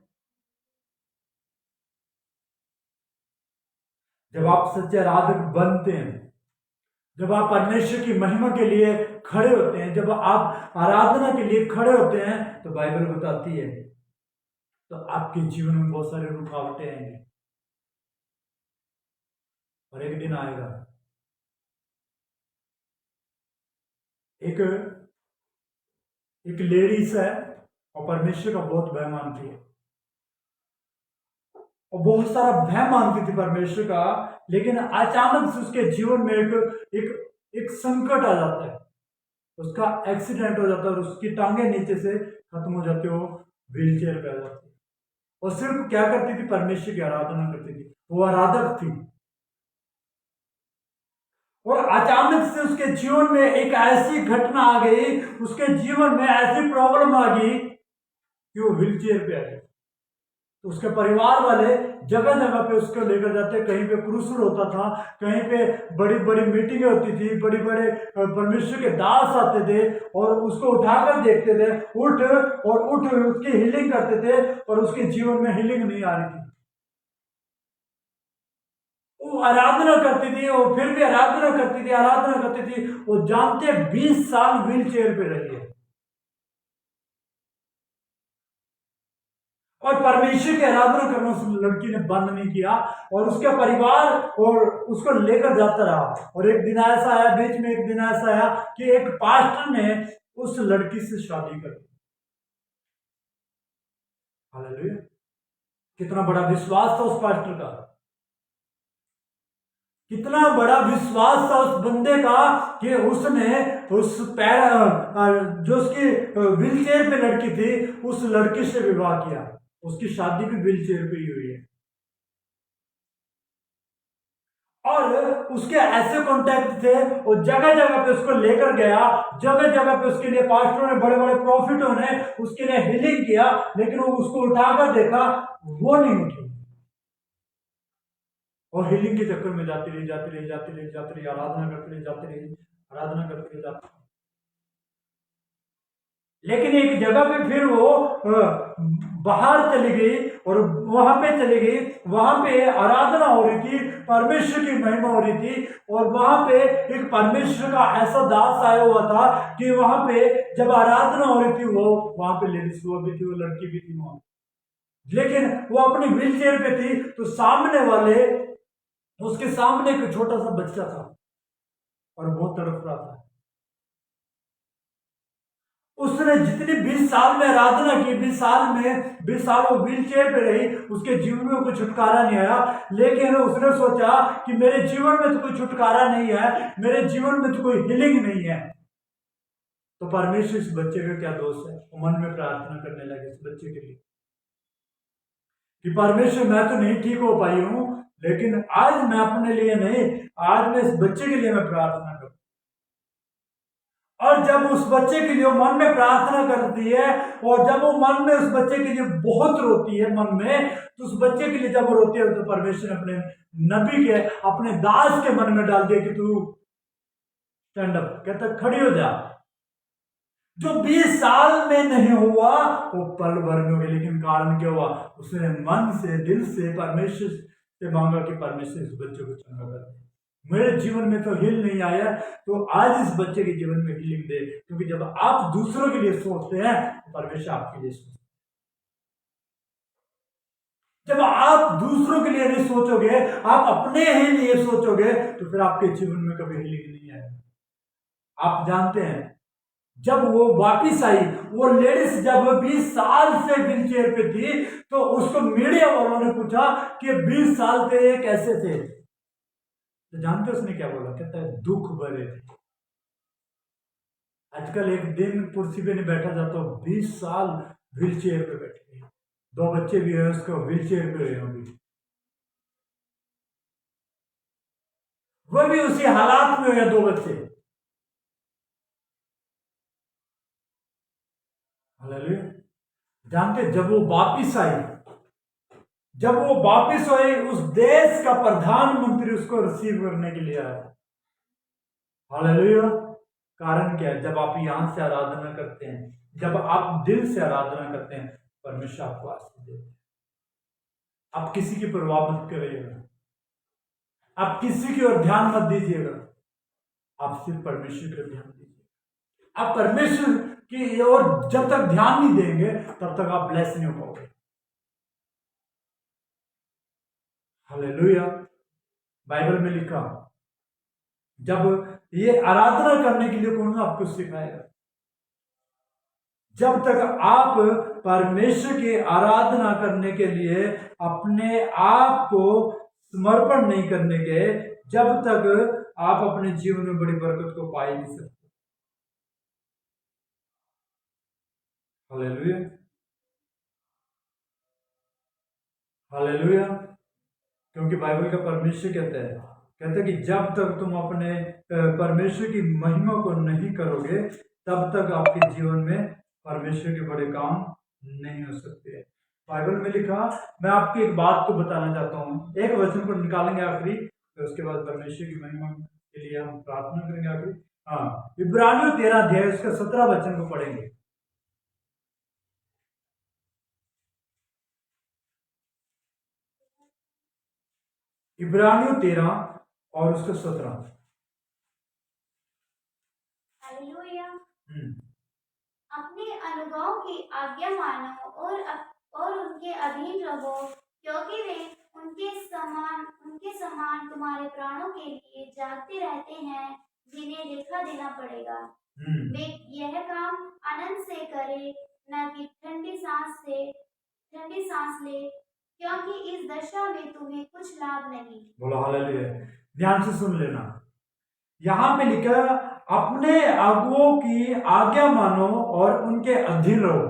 जब आप सच्चे आराधक बनते हैं, जब आप परमेश्वर की महिमा के लिए खड़े होते हैं, जब आप आराधना के लिए खड़े होते हैं, तो बाइबल बताती है तो आपके जीवन में बहुत सारी रुकावटें आएंगी, और एक दिन आएगा, एक लेडीज है और परमेश्वर का बहुत भय मानती है, और बहुत सारा भय मानती थी परमेश्वर का, लेकिन अचानक से उसके जीवन में एक संकट आ जाता है, उसका एक्सीडेंट हो जाता है और उसकी टांगे नीचे से खत्म हो जाती है, वो व्हील चेयर पे आ जाती है। और सिर्फ क्या करती थी? परमेश्वर की आराधना करती थी। वो आराधक थी, और अचानक से उसके जीवन में एक ऐसी घटना आ गई, उसके जीवन में ऐसी प्रॉब्लम आ गई कि वो व्हील चेयर पे आ गई। तो उसके परिवार वाले जगह जगह पे उसको लेकर जाते, कहीं पे क्रूसल होता था, कहीं पे बड़ी बड़ी मीटिंगें होती थी, बड़ी बड़े परमेश्वर के दास आते थे और उसको उठाकर देखते थे, उठ और उठ, उसकी हीलिंग करते थे, और उसके जीवन में हीलिंग नहीं आ रही थी। वो आराधना करती थी, वो फिर भी आराधना करती थी, आराधना करती थी। वो जानते 20 साल व्हील चेयर पे रही है और परमेश्वर की आराधना करना उस लड़की ने बंद नहीं किया, और उसका परिवार और उसको लेकर जाता रहा। और एक दिन ऐसा आया, बीच में एक दिन ऐसा आया कि एक पास्टर ने उस लड़की से शादी कर दी। हालेलुया! कितना बड़ा विश्वास था उस पास्टर का, कितना बड़ा विश्वास था उस बंदे का कि उसने उस पैर जो उसकी व्हील चेयर पे लड़की थी, उस लड़की से विवाह किया। उसकी शादी भी व्हील चेयर पे ही हुई है। और उसके ऐसे कॉन्टैक्ट थे, वो जगह जगह पे उसको लेकर गया, जगह जगह पे उसके लिए पास्टरों ने, बड़े बड़े प्रॉफिटों ने उसके लिए हीलिंग किया, लेकिन वो उसको उठाकर देखा, वो नहीं उठी। और हीलिंग के चक्कर में जाती रही, जाती रही, जाती रही, जाती रही, आराधना करती रही, जाती रही, आराधना करती रही, जाती रही। लेकिन एक जगह पे फिर वो बाहर चली गई और वहां पे चली गई, वहां पे आराधना हो रही थी, परमेश्वर की महिमा हो रही थी, और वहां पे एक परमेश्वर का ऐसा दास आया हुआ था कि वहां पे जब आराधना हो रही थी, वो वहां पे लेडीज वो भी थी, वो लड़की भी थी वहां, लेकिन वो अपनी व्हील चेयर पे थी। तो सामने वाले, उसके सामने एक छोटा सा बच्चा था और बहुत तड़प रहा था। उसने जितनी 20 साल में आराधना की, 20 साल वो व्हील चेयर पे रही, उसके जीवन में कोई छुटकारा नहीं आया। लेकिन उसने सोचा कि मेरे जीवन में तो कोई छुटकारा नहीं है, मेरे जीवन में तो कोई हीलिंग नहीं है, तो परमेश्वर इस बच्चे का क्या दोष है। वो मन में प्रार्थना करने लगे इस बच्चे के लिए कि परमेश्वर, मैं तो नहीं ठीक हो पाई हूं, लेकिन आज मैं अपने लिए नहीं, आज मैं इस बच्चे के लिए मैं प्रार्थना करूं। और जब उस बच्चे के लिए मन में प्रार्थना करती है, और जब वो मन में उस बच्चे के लिए बहुत रोती है मन में, तो उस बच्चे के लिए जब वो रोती है, तो परमेश्वर ने अपने नबी के, अपने दास के मन में डाल दिया कि तू स्टैंड अप, कहता खड़ी हो जा। जो 20 साल में नहीं हुआ, वो पल भर में हो गया। लेकिन कारण क्या हुआ? उसने मन से, दिल से परमेश्वर से मांगा कि परमेश्वर इस बच्चे को चंगा कर दे। मेरे जीवन में तो हील नहीं आया, तो आज इस बच्चे के जीवन में हीलिंग दे। क्योंकि जब आप दूसरों के लिए सोचते हैं, तो परमेश्वर आपके लिए सोचते हैं। जब आप दूसरों के लिए नहीं सोचोगे, आप अपने ही लिए सोचोगे, तो फिर आपके जीवन में कभी हीलिंग नहीं आएगा। आप जानते हैं, जब वो वापिस आई, वो लेडीज जब 20 साल से व्हील चेयर पे थी, तो उसको मीडिया वालों ने पूछा कि 20 साल पे ये कैसे थे। तो जानते उसने क्या बोला? कहता है दुख भरे थे। आजकल एक दिन कुर्सी पे नहीं बैठा जाता, 20 साल व्हील चेयर पे बैठे हैं। 2 बच्चे भी है उसको, व्हील चेयर पे रहे होंगे, वो भी उसी हालात में हुए 2 बच्चे। हालेलुया! जानते जब वो वापिस आई, जब वो वापिस हुए, उस देश का प्रधानमंत्री उसको रिसीव करने के लिए आया। हालेलुया! कारण क्या है? जब आप यहां से आराधना करते हैं, जब आप दिल से आराधना करते हैं, परमेश्वर आपको आशीष देते हैं। आप किसी की परवाह मत करिएगा, आप किसी की ओर ध्यान मत दीजिएगा, आप सिर्फ परमेश्वर का ध्यान दीजिए। आप परमेश्वर की ओर जब तक ध्यान नहीं देंगे, तब तक आप ब्लेस नहीं हो पाओगे। हालेलुया! बाइबल में लिखा, जब ये आराधना करने के लिए कौन आपको सिखाएगा? जब तक आप परमेश्वर की आराधना करने के लिए अपने आप को समर्पण नहीं करने के, जब तक आप अपने जीवन में बड़ी बरकत को पा ही नहीं सकते। हालेलुया! हालेलुया! क्योंकि बाइबल का परमेश्वर कहता है कहते कि जब तक तुम अपने परमेश्वर की महिमा को नहीं करोगे तब तक आपके जीवन में परमेश्वर के बड़े काम नहीं हो सकते। बाइबल में लिखा, मैं आपकी एक बात को बताना चाहता हूँ, एक वचन को निकालेंगे आखिरी, तो उसके बाद परमेश्वर की महिमा के लिए हम प्रार्थना करेंगे आखिरी। हाँ, इब्रानियों 13 अध्याय उसका 17 वचन को पढ़ेंगे। इब्रानियों 13 और उसका 17। हालेलुया। अपने अनुगाओं की आज्ञा मानो और उनके अधीन रहो, क्योंकि वे उनके समान तुम्हारे प्राणों के लिए जागते रहते हैं, जिन्हें लेखा देना पड़ेगा। वे यह काम आनंद से करे, न कि ठंडी सांस ले, क्योंकि इस दशा में तुम्हें कुछ लाभ नहीं। बोलो हालेलुया। ध्यान से सुन लेना, यहाँ पे लिखा अपने अगुओं की आज्ञा मानो और उनके अधीन रहो।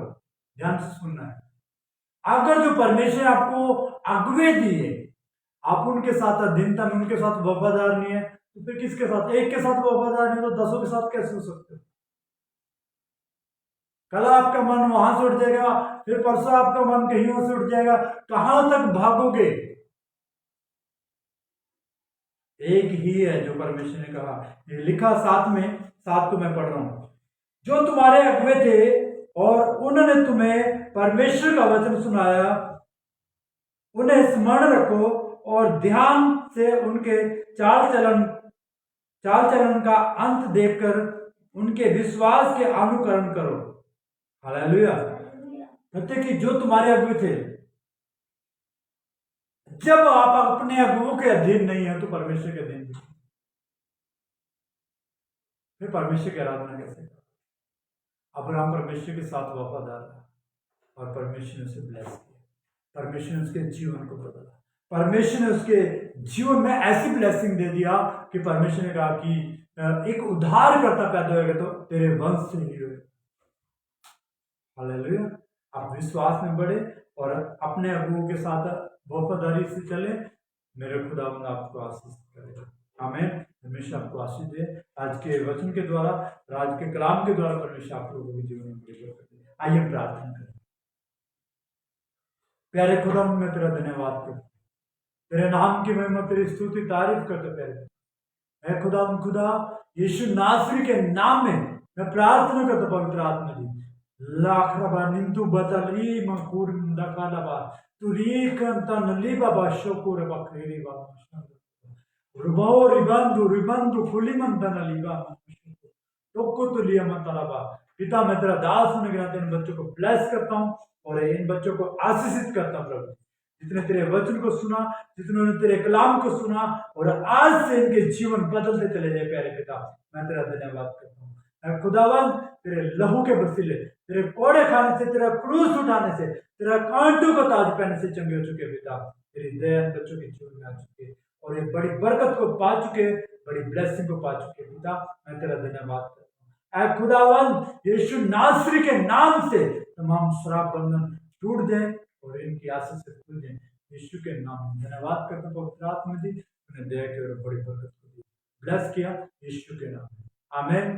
ध्यान से सुनना है, अगर जो परमेश्वर आपको अगुवे दिए, आप उनके साथ अधीनता में, उनके साथ वफादार नहीं है, तो फिर किसके साथ? एक के साथ वफादार नहीं तो 10 के साथ कैसे हो सकते हो? कल आपका मन वहां से उठ जाएगा, फिर परसों आपका मन कहीं और से उठ जाएगा, कहां तक भागोगे? एक ही है जो परमेश्वर ने कहा, ये लिखा 7 को मैं पढ़ रहा हूं, जो तुम्हारे अगुवे थे और उन्होंने तुम्हें परमेश्वर का वचन सुनाया, उन्हें स्मरण रखो और ध्यान से उनके चाल चलन का अंत देखकर उनके विश्वास के अनुकरण करो। हालेलुया। कहते कि जो तुम्हारे अगुवे थे, जब आप अपने अगुवों के अधीन नहीं है तो परमेश्वर के अधीन नहीं, फिर परमेश्वर की आराधना कैसे? अब्राहम परमेश्वर के साथ वफादार था और परमेश्वर ने उसे ब्लेस किया, परमेश्वर ने उसके जीवन को बदला, परमेश्वर ने उसके जीवन में ऐसी ब्लेसिंग दे दिया कि परमेश्वर ने कहा कि एक उद्धारकर्ता पैदा होगा तो तेरे वंश से ही होगा। हालेलुया। आप विश्वास में बढ़े और अपने अगुओं के साथ वफादारी से चले, मेरे खुदावंद आपको आशीष करेगा। आमीन। परमेश्वर आपको आशीष दे, आज के वचन के द्वारा, आज के कलाम के द्वारा परमेश्वर आप लोगों के जीवन में बरकत दे। आइए प्रार्थना करें। प्यारे खुदा, मैं तेरा धन्यवाद करता, तेरे नाम की महिमा, तेरी स्तुति तारीफ करते प्यारे है खुदा यीशु नासरी के नाम में मैं प्रार्थना करता, पवित्र आत्मा जी लाखरबा निंदु बदली मकुर दकालबा तुरी कंतन लीबा शोकुर बखेरी बा रुबो रिबंदु फुलिमंतन लीबा टोको तो लिया मतलबा। पिता, मैं तेरा दास होने के नाते इन बच्चों को ब्लेस करता हूँ और इन बच्चों को आशीषित करता हूँ प्रभु, जितने तेरे वचन को सुना, जितने तेरे कलाम को सुना और आज से इनके जीवन बदलते चले जाए। प्यारे पिता, मैं तेरा धन्यवाद करता हूँ खुदावन, तेरे लहू के वसीले, तेरे कोड़े खाने से, तेरा क्रूस उठाने से, तेरा कांटों का ताज पहनने से चंगे हो चुके पिता, तेरी दया बच्चों के जीवन में आ चुके और एक बड़ी बरकत को पा चुके, बड़ी ब्लेसिंग को पा चुके पिता, मैं तेरा धन्यवाद करता हूँ खुदावन। यीशु नासरी के नाम से तमाम श्राप बंधन टूट जाए और इनकी आशीष से खुल जाए, यीशु के नाम में धन्यवाद करता हूँ। पवित्र आत्मा जी, उन्हें दया की और बड़ी बरकत को दी, ब्लेस किया यीशु के नाम में, आमीन।